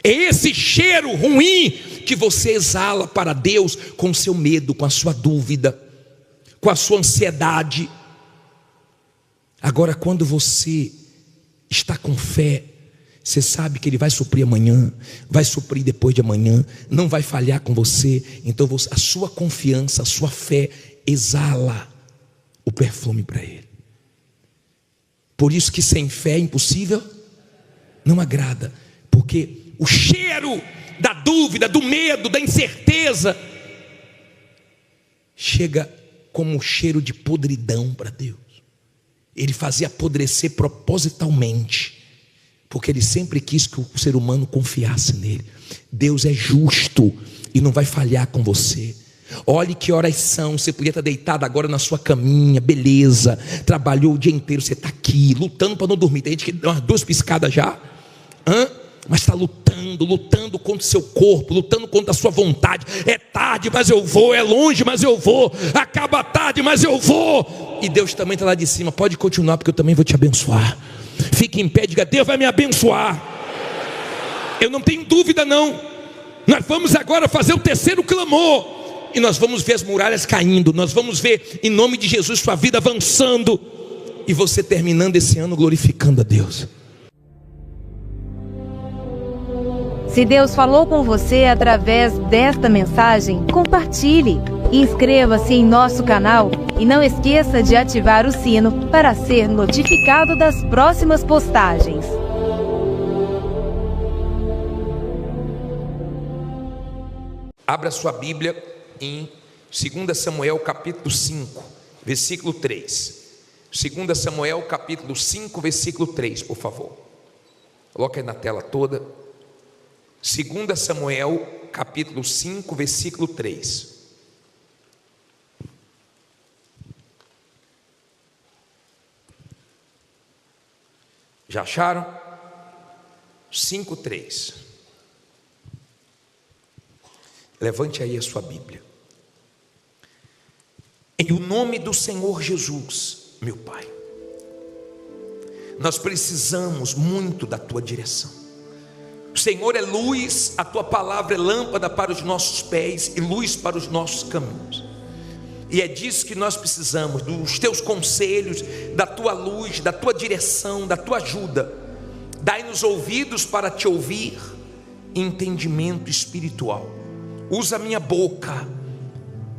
É esse cheiro ruim que você exala para Deus com o seu medo, com a sua dúvida, com a sua ansiedade. Agora, quando você está com fé, você sabe que Ele vai suprir amanhã, vai suprir depois de amanhã, não vai falhar com você. Então a sua confiança, a sua fé exala o perfume para Ele. Por isso que sem fé é impossível, não agrada, porque o cheiro da dúvida, do medo, da incerteza chega como um cheiro de podridão para Deus. Ele fazia apodrecer propositalmente, porque Ele sempre quis que o ser humano confiasse nele. Deus é justo e não vai falhar com você. Olhe que horas são, você podia estar deitado agora na sua caminha, beleza, trabalhou o dia inteiro, você está aqui, lutando para não dormir. Tem gente que dá umas 2 piscadas já, mas está lutando contra o seu corpo, lutando contra a sua vontade. É tarde, mas eu vou, é longe, mas eu vou, acaba tarde, mas eu vou. E Deus também está lá de cima, pode continuar, porque eu também vou te abençoar. Fique em pé, diga, Deus vai me abençoar. Eu não tenho dúvida não. Nós vamos agora fazer o 3º clamor, e nós vamos ver as muralhas caindo, nós vamos ver em nome de Jesus sua vida avançando, e você terminando esse ano glorificando a Deus. Se Deus falou com você através desta mensagem, compartilhe, inscreva-se em nosso canal e não esqueça de ativar o sino para ser notificado das próximas postagens. Abra sua Bíblia em 2 Samuel capítulo 5, versículo 3. 2 Samuel capítulo 5, versículo 3, por favor. Coloca aí na tela toda. 2 Samuel capítulo 5, versículo 3. Já acharam? 5, 3. Levante aí a sua Bíblia. Em o nome do Senhor Jesus, meu Pai, nós precisamos muito da Tua direção. O Senhor é luz, a Tua palavra é lâmpada para os nossos pés e luz para os nossos caminhos. E é disso que nós precisamos, dos Teus conselhos, da Tua luz, da Tua direção, da Tua ajuda. Dai-nos ouvidos para Te ouvir, entendimento espiritual. Usa a minha boca,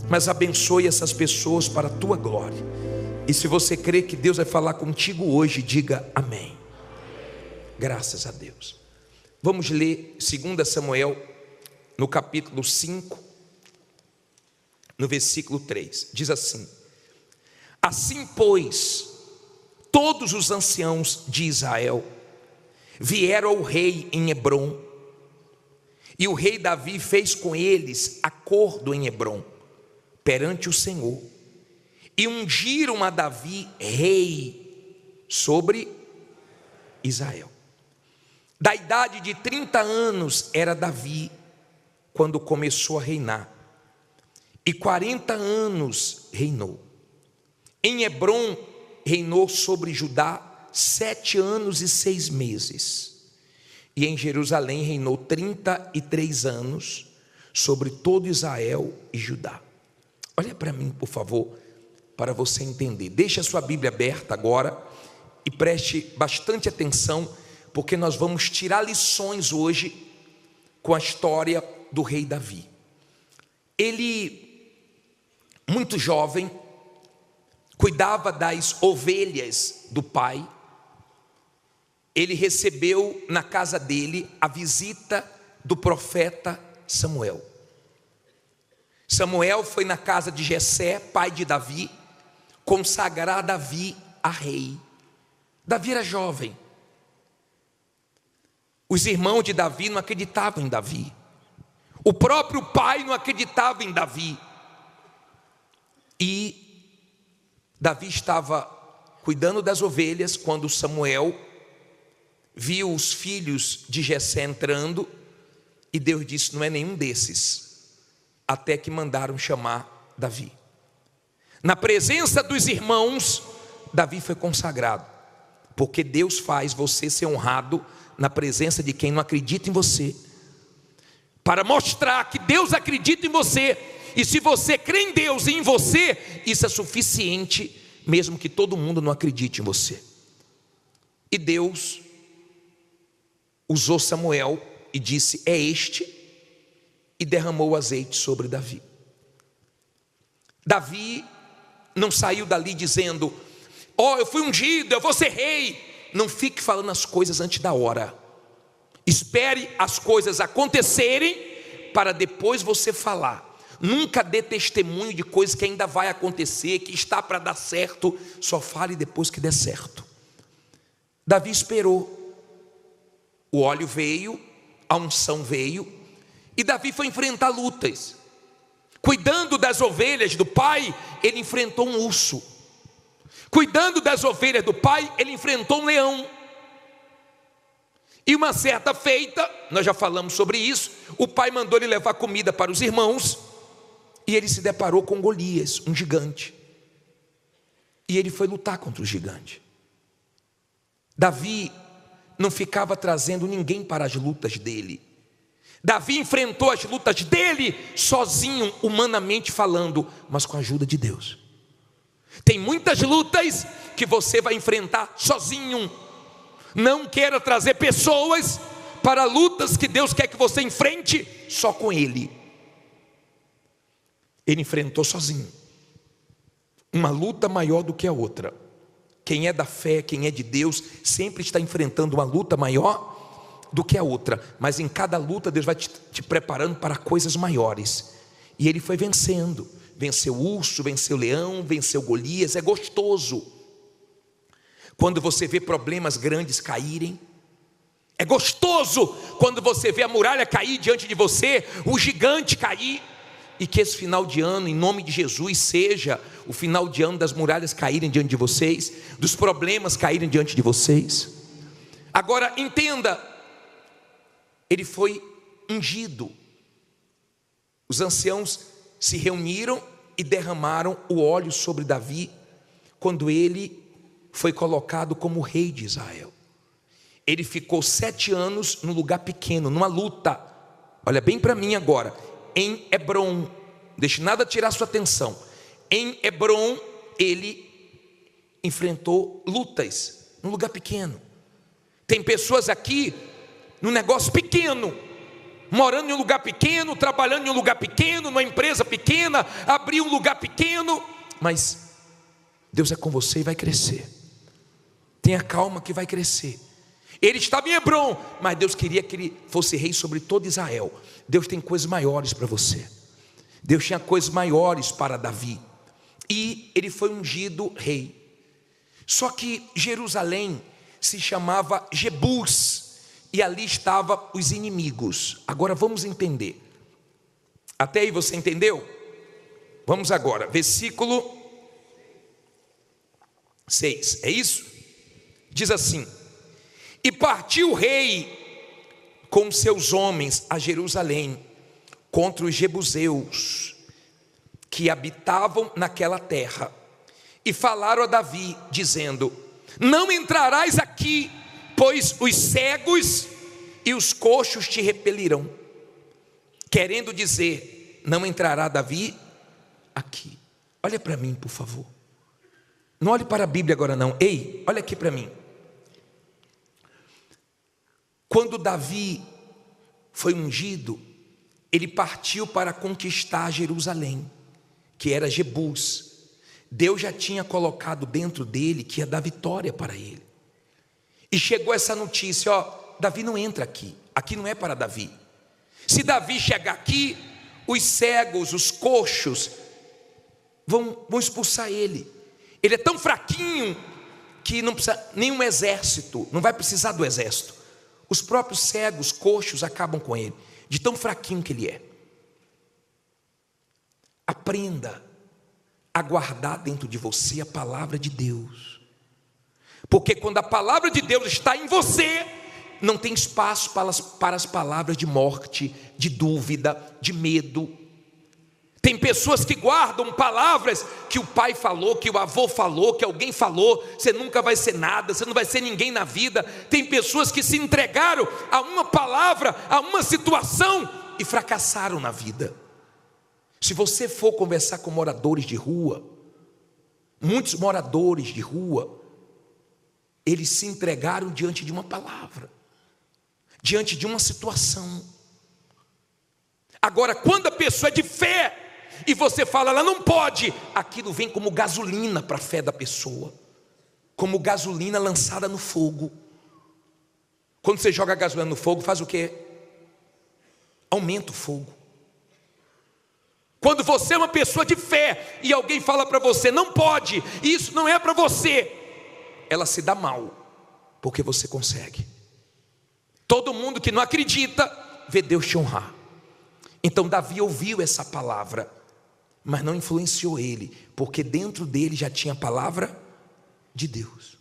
mas abençoe essas pessoas para a Tua glória. E se você crê que Deus vai falar contigo hoje, diga amém. Graças a Deus. Vamos ler 2 Samuel, no capítulo 5, no versículo 3. Diz assim: Assim, pois, todos os anciãos de Israel vieram ao rei em Hebrom, e o rei Davi fez com eles acordo em Hebrom, perante o Senhor, e ungiram a Davi rei sobre Israel. Da idade de 30 anos era Davi quando começou a reinar, e 40 anos reinou. Em Hebrom reinou sobre Judá 7 anos e 6 meses. E em Jerusalém reinou 33 anos sobre todo Israel e Judá. Olha para mim, por favor, para você entender. Deixe a sua Bíblia aberta agora e preste bastante atenção, porque nós vamos tirar lições hoje com a história do rei Davi. Ele, muito jovem, cuidava das ovelhas do pai. Ele recebeu na casa dele a visita do profeta Samuel. Samuel foi na casa de Jessé, pai de Davi, consagrar Davi a rei. Davi era jovem. Os irmãos de Davi não acreditavam em Davi. O próprio pai não acreditava em Davi. E Davi estava cuidando das ovelhas quando Samuel viu os filhos de Jessé entrando, e Deus disse: não é nenhum desses, até que mandaram chamar Davi. Na presença dos irmãos, Davi foi consagrado, porque Deus faz você ser honrado na presença de quem não acredita em você, para mostrar que Deus acredita em você, e se você crê em Deus e em você, isso é suficiente, mesmo que todo mundo não acredite em você. E Deus usou Samuel e disse: é este, e derramou o azeite sobre Davi. Davi não saiu dali dizendo: ó, eu fui ungido, eu vou ser rei. Não fique falando as coisas antes da hora. Espere as coisas acontecerem para depois você falar. Nunca dê testemunho de coisas que ainda vai acontecer, que está para dar certo. Só fale depois que der certo. Davi esperou. O óleo veio, a unção veio, e Davi foi enfrentar lutas. Cuidando das ovelhas do pai, ele enfrentou um urso. Cuidando das ovelhas do pai, ele enfrentou um leão. E uma certa feita, nós já falamos sobre isso, o pai mandou ele levar comida para os irmãos, e ele se deparou com Golias, um gigante. E ele foi lutar contra o gigante. Davi não ficava trazendo ninguém para as lutas dele. Davi enfrentou as lutas dele sozinho, humanamente falando, mas com a ajuda de Deus. Tem muitas lutas que você vai enfrentar sozinho. Não queira trazer pessoas para lutas que Deus quer que você enfrente só com Ele. Ele enfrentou sozinho uma luta maior do que a outra. Quem é da fé, quem é de Deus, sempre está enfrentando uma luta maior do que a outra. Mas em cada luta Deus vai te preparando para coisas maiores. E ele foi vencendo. Venceu o urso, venceu o leão, venceu Golias. É gostoso quando você vê problemas grandes caírem. É gostoso quando você vê a muralha cair diante de você, o gigante cair. E que esse final de ano, em nome de Jesus, seja o final de ano das muralhas caírem diante de vocês, dos problemas caírem diante de vocês. Agora entenda, ele foi ungido. Os anciãos se reuniram e derramaram o óleo sobre Davi, quando ele foi colocado como rei de Israel. Ele ficou 7 anos num lugar pequeno, numa luta. Olha bem para mim agora. Em Hebrom, deixe nada tirar sua atenção. Em Hebrom, ele enfrentou lutas, num lugar pequeno. Tem pessoas aqui, num negócio pequeno, morando em um lugar pequeno, trabalhando em um lugar pequeno, numa empresa pequena, abriu um lugar pequeno, mas Deus é com você e vai crescer. Tenha calma que vai crescer. Ele estava em Hebrom, mas Deus queria que ele fosse rei sobre todo Israel. Deus tem coisas maiores para você. Deus tinha coisas maiores para Davi. E ele foi ungido rei. Só que Jerusalém se chamava Jebus, e ali estavam os inimigos. Agora vamos entender. Até aí você entendeu? Vamos agora, versículo 6, é isso? Diz assim: e partiu o rei com seus homens a Jerusalém contra os jebuseus que habitavam naquela terra, e falaram a Davi, dizendo: não entrarás aqui, pois os cegos e os coxos te repelirão. Querendo dizer, não entrará Davi aqui. Olha para mim, por favor. Não olhe para a Bíblia agora não. Ei, olha aqui para mim. Quando Davi foi ungido, ele partiu para conquistar Jerusalém, que era Jebus. Deus já tinha colocado dentro dele que ia dar vitória para ele. E chegou essa notícia: ó, Davi não entra aqui, aqui não é para Davi. Se Davi chegar aqui, os cegos, os coxos vão expulsar ele. Ele é tão fraquinho que não precisa nenhum exército, não vai precisar do exército. Os próprios cegos, coxos acabam com ele, de tão fraquinho que ele é. Aprenda a guardar dentro de você a palavra de Deus, porque quando a palavra de Deus está em você, não tem espaço para as palavras de morte, de dúvida, de medo. Tem pessoas que guardam palavras que o pai falou, que o avô falou, que alguém falou. Você nunca vai ser nada, você não vai ser ninguém na vida. Tem pessoas que se entregaram a uma palavra, a uma situação e fracassaram na vida. Se você for conversar com moradores de rua, muitos moradores de rua, eles se entregaram diante de uma palavra, diante de uma situação. Agora, quando a pessoa é de fé e você fala, ela não pode, aquilo vem como gasolina para a fé da pessoa, como gasolina lançada no fogo. Quando você joga gasolina no fogo, faz o quê? Aumenta o fogo. Quando você é uma pessoa de fé e alguém fala para você, não pode, isso não é para você, ela se dá mal, porque você consegue. Todo mundo que não acredita, vê Deus te honrar. Então Davi ouviu essa palavra, mas não influenciou ele, porque dentro dele já tinha a palavra de Deus.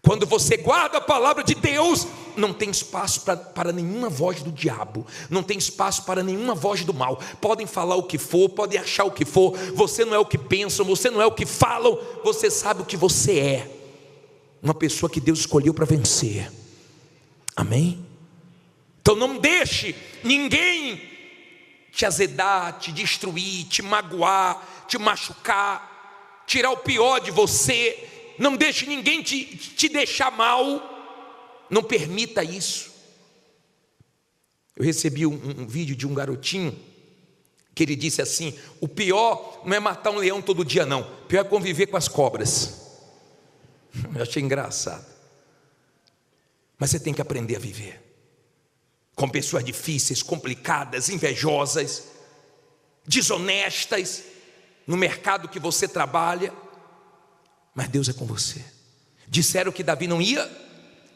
Quando você guarda a palavra de Deus, não tem espaço para nenhuma voz do diabo, não tem espaço para nenhuma voz do mal. Podem falar o que for, podem achar o que for, você não é o que pensam, você não é o que falam, você sabe o que você é. Uma pessoa que Deus escolheu para vencer. Amém? Então não deixe ninguém te azedar, te destruir, te magoar, te machucar, tirar o pior de você. Não deixe ninguém te deixar mal. Não permita isso. Eu recebi um vídeo de um garotinho que ele disse assim: o pior não é matar um leão todo dia não, o pior é conviver com as cobras. Eu achei engraçado. Mas você tem que aprender a viver com pessoas difíceis, complicadas, invejosas, desonestas, no mercado que você trabalha, mas Deus é com você. Disseram que Davi não ia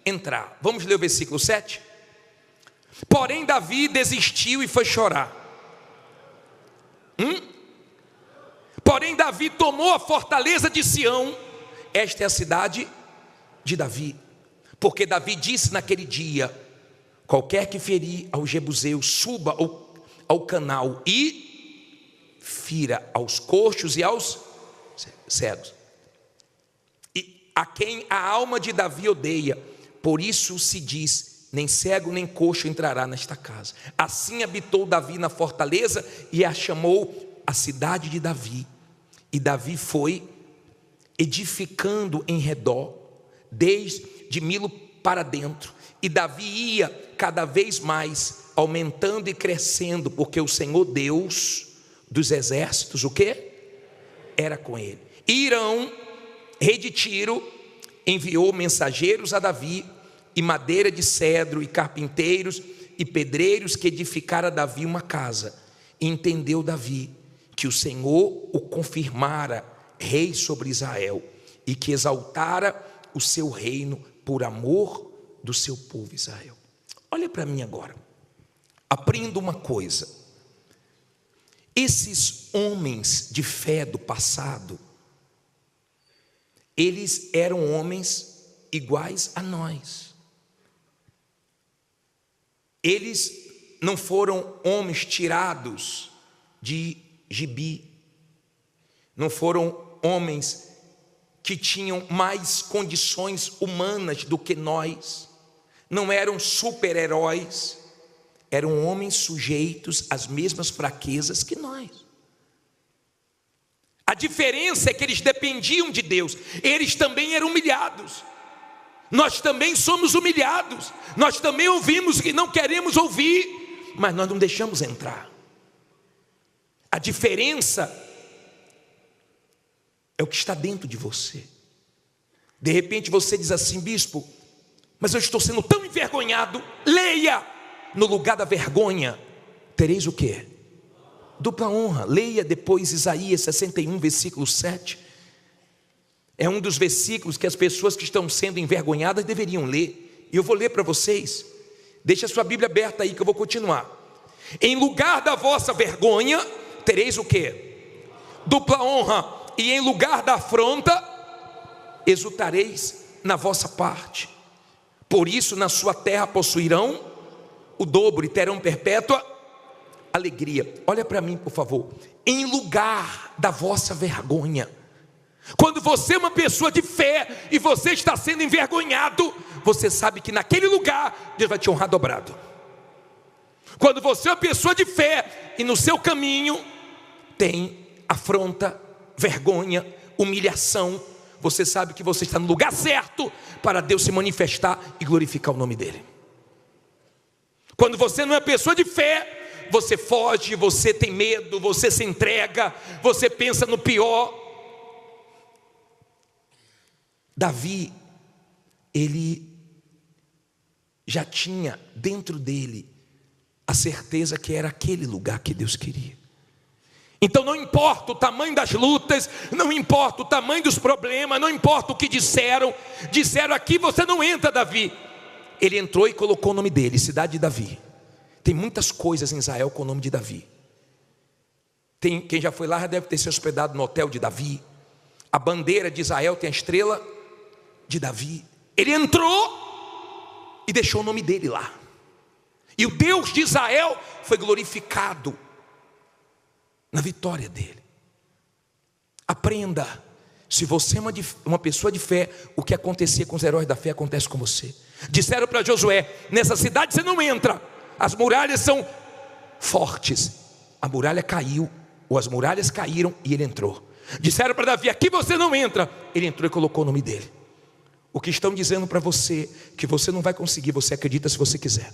entrar. Vamos ler o versículo 7? Porém Davi desistiu e foi chorar. Porém Davi tomou a fortaleza de Sião. Esta é a cidade de Davi, porque Davi disse naquele dia: qualquer que ferir ao jebuseu, suba ao canal e fira aos coxos e aos cegos, e a quem a alma de Davi odeia. Por isso se diz: nem cego nem coxo entrará nesta casa. Assim habitou Davi na fortaleza e a chamou a cidade de Davi. E Davi foi edificando em redor, desde Milo para dentro. E Davi ia cada vez mais aumentando e crescendo, porque o Senhor Deus dos exércitos, o quê? Era com ele. Irão, rei de Tiro, enviou mensageiros a Davi, e madeira de cedro, e carpinteiros e pedreiros, que edificara Davi uma casa. E entendeu Davi que o Senhor o confirmara rei sobre Israel, e que exaltara o seu reino por amor do seu povo Israel. Olha para mim agora, aprenda uma coisa: esses homens de fé do passado, eles eram homens iguais a nós. Eles não foram homens tirados de gibi, não foram homens que tinham mais condições humanas do que nós, não eram super-heróis, eram homens sujeitos às mesmas fraquezas que nós. A diferença é que eles dependiam de Deus, eles também eram humilhados, nós também somos humilhados, nós também ouvimos o que não queremos ouvir, mas nós não deixamos entrar. A diferença é o que está dentro de você. De repente você diz assim: bispo, mas eu estou sendo tão envergonhado. Leia: no lugar da vergonha tereis o quê? Dupla honra. Leia depois Isaías 61, versículo 7. É um dos versículos que as pessoas que estão sendo envergonhadas deveriam ler. E eu vou ler para vocês. Deixa a sua Bíblia aberta aí que eu vou continuar. Em lugar da vossa vergonha tereis o quê? Dupla honra. E em lugar da afronta exultareis na vossa parte. Por isso na sua terra possuirão o dobro e terão perpétua alegria. Olha para mim, por favor. Em lugar da vossa vergonha. Quando você é uma pessoa de fé e você está sendo envergonhado, você sabe que naquele lugar Deus vai te honrar dobrado. Quando você é uma pessoa de fé e no seu caminho tem afronta, vergonha, humilhação, você sabe que você está no lugar certo para Deus se manifestar e glorificar o nome dele. Quando você não é pessoa de fé, você foge, você tem medo, você se entrega, você pensa no pior. Davi, ele já tinha dentro dele a certeza que era aquele lugar que Deus queria. Então não importa o tamanho das lutas, não importa o tamanho dos problemas, não importa o que disseram aqui você não entra, Davi. Ele entrou e colocou o nome dele, cidade de Davi. Tem muitas coisas em Israel com o nome de Davi. Quem já foi lá já deve ter se hospedado no hotel de Davi. A bandeira de Israel tem a estrela de Davi. Ele entrou e deixou o nome dele lá. E o Deus de Israel foi glorificado na vitória dele. Aprenda, se você é uma pessoa de fé, o que acontecia com os heróis da fé acontece com você. Disseram para Josué: nessa cidade você não entra, as muralhas são fortes. A muralha caiu, ou as muralhas caíram e ele entrou. Disseram para Davi: aqui você não entra. Ele entrou e colocou o nome dele. O que estão dizendo para você que você não vai conseguir, você acredita se você quiser.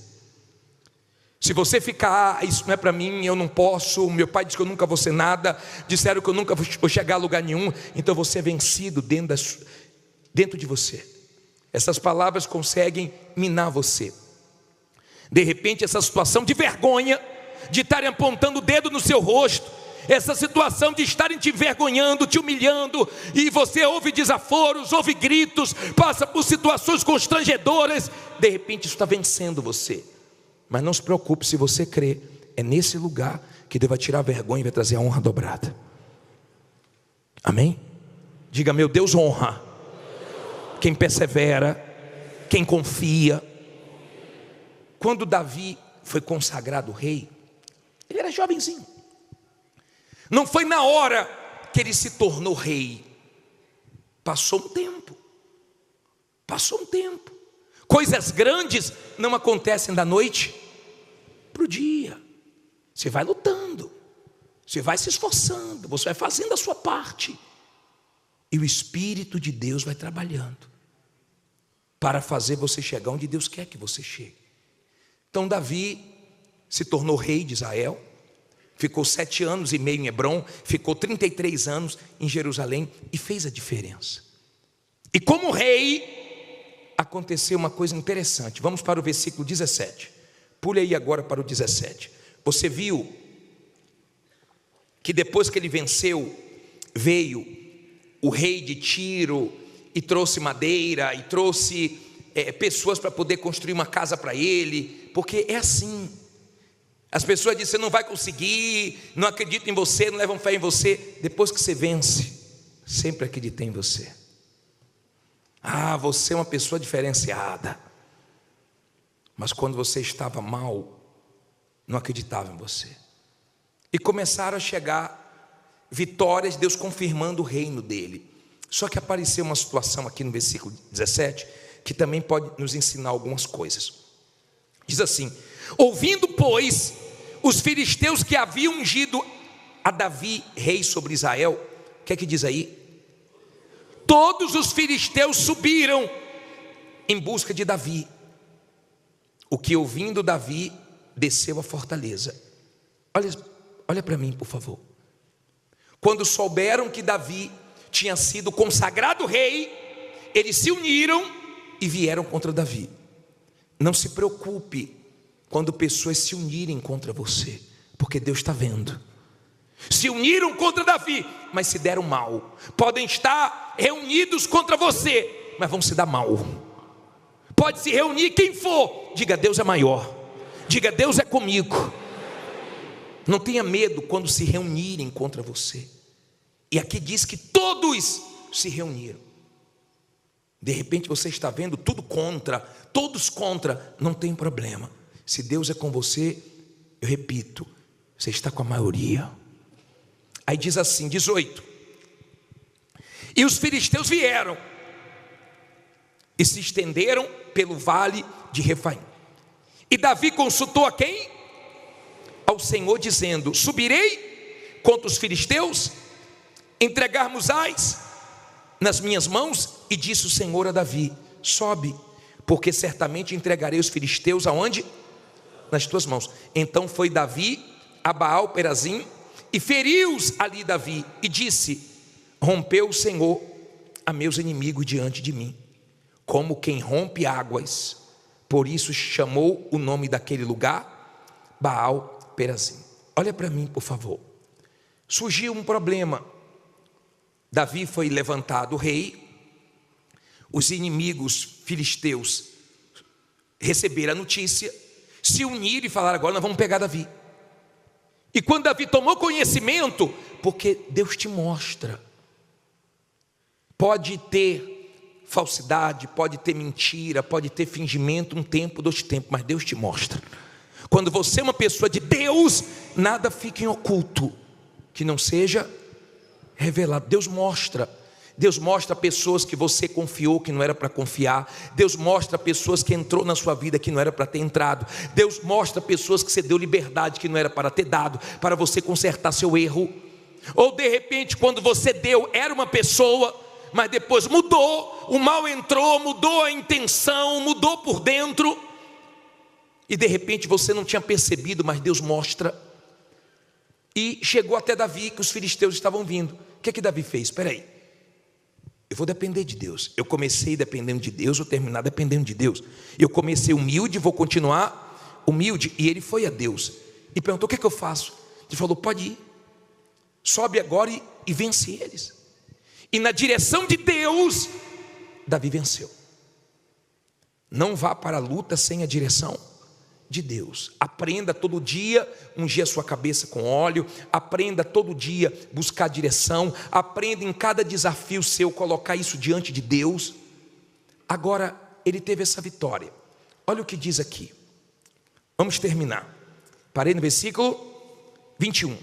Se você ficar, isso não é para mim, eu não posso, meu pai disse que eu nunca vou ser nada, disseram que eu nunca vou chegar a lugar nenhum, então você é vencido dentro de você. Essas palavras conseguem minar você. De repente essa situação de vergonha, de estarem apontando o dedo no seu rosto, essa situação de estarem te envergonhando, te humilhando, e você ouve desaforos, ouve gritos, passa por situações constrangedoras, de repente isso está vencendo você. Mas não se preocupe, se você crê, é nesse lugar que Deus vai tirar a vergonha e vai trazer a honra dobrada. Amém? Diga: meu Deus honra quem persevera, quem confia. Quando Davi foi consagrado rei, ele era jovenzinho. Não foi na hora que ele se tornou rei. Passou um tempo. Coisas grandes não acontecem da noite para o dia. Você vai lutando, você vai se esforçando, você vai fazendo a sua parte, e o Espírito de Deus vai trabalhando para fazer você chegar onde Deus quer que você chegue. Então Davi se tornou rei de Israel, ficou 7 anos e meio em Hebrom, ficou 33 anos em Jerusalém e fez a diferença. E como rei, aconteceu uma coisa interessante. Vamos para o versículo 17. Pule aí agora para o 17. Você viu que depois que ele venceu, veio o rei de Tiro e trouxe madeira e trouxe pessoas para poder construir uma casa para ele, porque é assim. As pessoas dizem: você não vai conseguir, não acreditam em você, não levam fé em você. Depois que você vence, sempre acreditei em você. Você é uma pessoa diferenciada. Mas quando você estava mal, não acreditava em você. E começaram a chegar vitórias, Deus confirmando o reino dele. Só que apareceu uma situação aqui no versículo 17, que também pode nos ensinar algumas coisas. Diz assim: ouvindo, pois, os filisteus que haviam ungido a Davi rei sobre Israel, o que é que diz aí? Todos os filisteus subiram em busca de Davi. O que, ouvindo Davi, desceu à fortaleza. Olha para mim, por favor. Quando souberam que Davi tinha sido consagrado rei, eles se uniram e vieram contra Davi. Não se preocupe quando pessoas se unirem contra você, porque Deus está vendo. Se uniram contra Davi, mas se deram mal. Podem estar reunidos contra você, mas vão se dar mal. Pode se reunir quem for, diga: Deus é maior, diga: Deus é comigo. Não tenha medo quando se reunirem contra você. E aqui diz que todos se reuniram. De repente você está vendo tudo contra, todos contra, não tem problema. Se Deus é com você, eu repito, você está com a maioria. Aí diz assim, 18: e os filisteus vieram e se estenderam pelo vale de Refaim. E Davi consultou a quem? Ao Senhor, dizendo: subirei contra os filisteus, entregar-mos-ás nas minhas mãos? E disse o Senhor a Davi: sobe, porque certamente entregarei os filisteus aonde? Nas tuas mãos. Então foi Davi a Baal-Perazim e feriu-os ali Davi, e disse: rompeu o Senhor a meus inimigos diante de mim, como quem rompe águas. Por isso chamou o nome daquele lugar Baal-Perazim. Olha para mim, por favor. Surgiu um problema. Davi foi levantado rei, os inimigos filisteus receberam a notícia, se uniram e falaram: agora nós vamos pegar Davi. E quando Davi tomou conhecimento, porque Deus te mostra, pode ter falsidade, pode ter mentira, pode ter fingimento, um tempo, 2 tempos, mas Deus te mostra. Quando você é uma pessoa de Deus, nada fica em oculto que não seja revelado. Deus mostra pessoas que você confiou que não era para confiar. Deus mostra pessoas que entrou na sua vida que não era para ter entrado. Deus mostra pessoas que você deu liberdade que não era para ter dado, para você consertar seu erro. Ou de repente, quando você deu, era uma pessoa, mas depois mudou, o mal entrou, mudou a intenção, mudou por dentro, e de repente você não tinha percebido, mas Deus mostra. E chegou até Davi, que os filisteus estavam vindo. O que é que Davi fez? Espera aí, eu vou depender de Deus. Eu comecei dependendo de Deus, vou terminar dependendo de Deus. Eu comecei humilde, vou continuar humilde. E ele foi a Deus e perguntou: o que é que eu faço? Ele falou: pode ir, sobe agora e vence eles. E na direção de Deus, Davi venceu. Não vá para a luta sem a direção de Deus. Aprenda todo dia ungir a sua cabeça com óleo. Aprenda todo dia buscar direção. Aprenda em cada desafio seu colocar isso diante de Deus. Agora ele teve essa vitória. Olha o que diz aqui. Vamos terminar. Parei no versículo 21.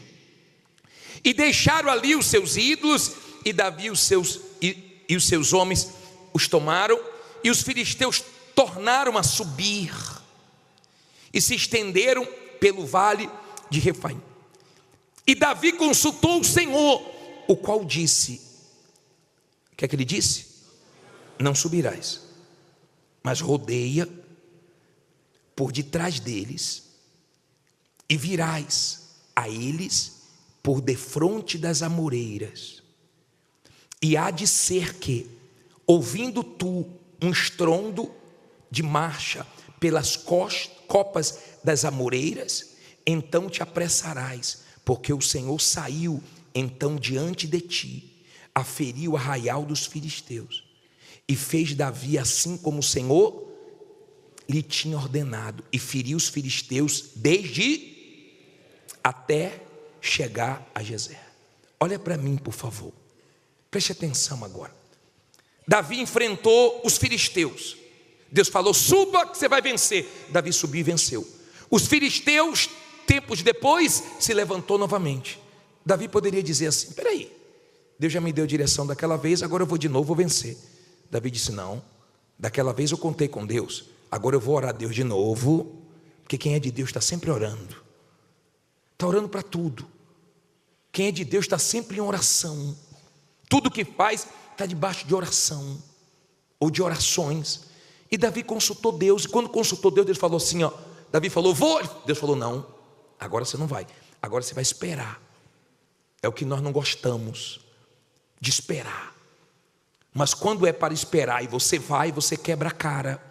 E deixaram ali os seus ídolos, e Davi e os seus homens os tomaram, e os filisteus tornaram a subir e se estenderam pelo vale de Refaim. E Davi consultou o Senhor, o qual disse: o que é que ele disse? Não subirás, mas rodeia por detrás deles, e virás a eles por defronte das amoreiras. E há de ser que, ouvindo tu um estrondo de marcha pelas copas das amoreiras, então te apressarás, porque o Senhor saiu então diante de ti, a ferir o arraial dos filisteus. E fez Davi assim como o Senhor lhe tinha ordenado, e feriu os filisteus desde até chegar a Gezer. Olha para mim, por favor, preste atenção agora. Davi enfrentou os filisteus. Deus falou: suba que você vai vencer. Davi subiu e venceu. Os filisteus, tempos depois, se levantou novamente. Davi poderia dizer assim: peraí, Deus já me deu direção daquela vez, agora eu vou de novo, vou vencer. Davi disse: não, daquela vez eu contei com Deus, agora eu vou orar a Deus de novo, porque quem é de Deus está sempre orando, está orando para tudo. Quem é de Deus está sempre em oração. Tudo que faz está debaixo de oração ou de orações. E Davi consultou Deus, e quando consultou Deus, Deus falou assim, ó, Davi falou: vou. Deus falou: não, agora você não vai, agora você vai esperar. É o que nós não gostamos, de esperar. Mas quando é para esperar e você vai, você quebra a cara,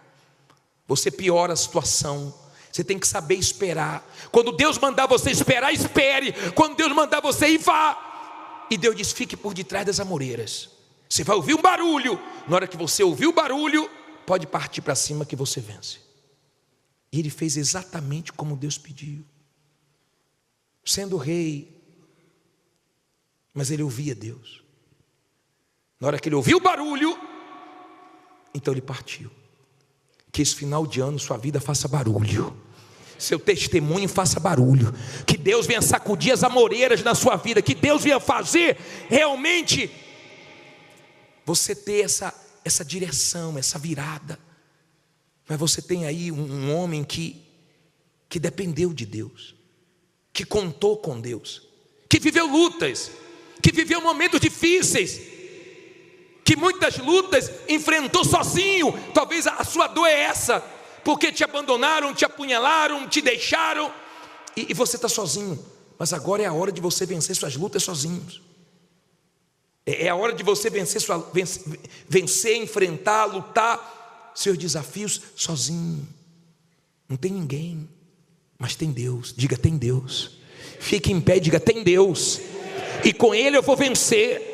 você piora a situação. Você tem que saber esperar. Quando Deus mandar você esperar, espere. Quando Deus mandar você ir, vá. E Deus diz: fique por detrás das amoreiras. Você vai ouvir um barulho. Na hora que você ouvir o barulho, pode partir para cima que você vence. E ele fez exatamente como Deus pediu, sendo rei, mas ele ouvia Deus. Na hora que ele ouviu o barulho, Então ele partiu. Que esse final de ano sua vida faça barulho, seu testemunho faça barulho, que Deus venha sacudir as amoreiras na sua vida, que Deus venha fazer realmente você ter essa direção, essa virada. Mas você tem aí um homem que dependeu de Deus, que contou com Deus, que viveu lutas, que viveu momentos difíceis, que muitas lutas enfrentou sozinho. Talvez a sua dor é essa, porque te abandonaram, te apunhalaram, te deixaram, e você está sozinho. Mas agora é a hora de você vencer suas lutas sozinhos. É a hora de você vencer, enfrentar, lutar seus desafios sozinho. Não tem ninguém, mas tem Deus. Diga, tem Deus. Fique em pé e diga, tem Deus, e com Ele eu vou vencer.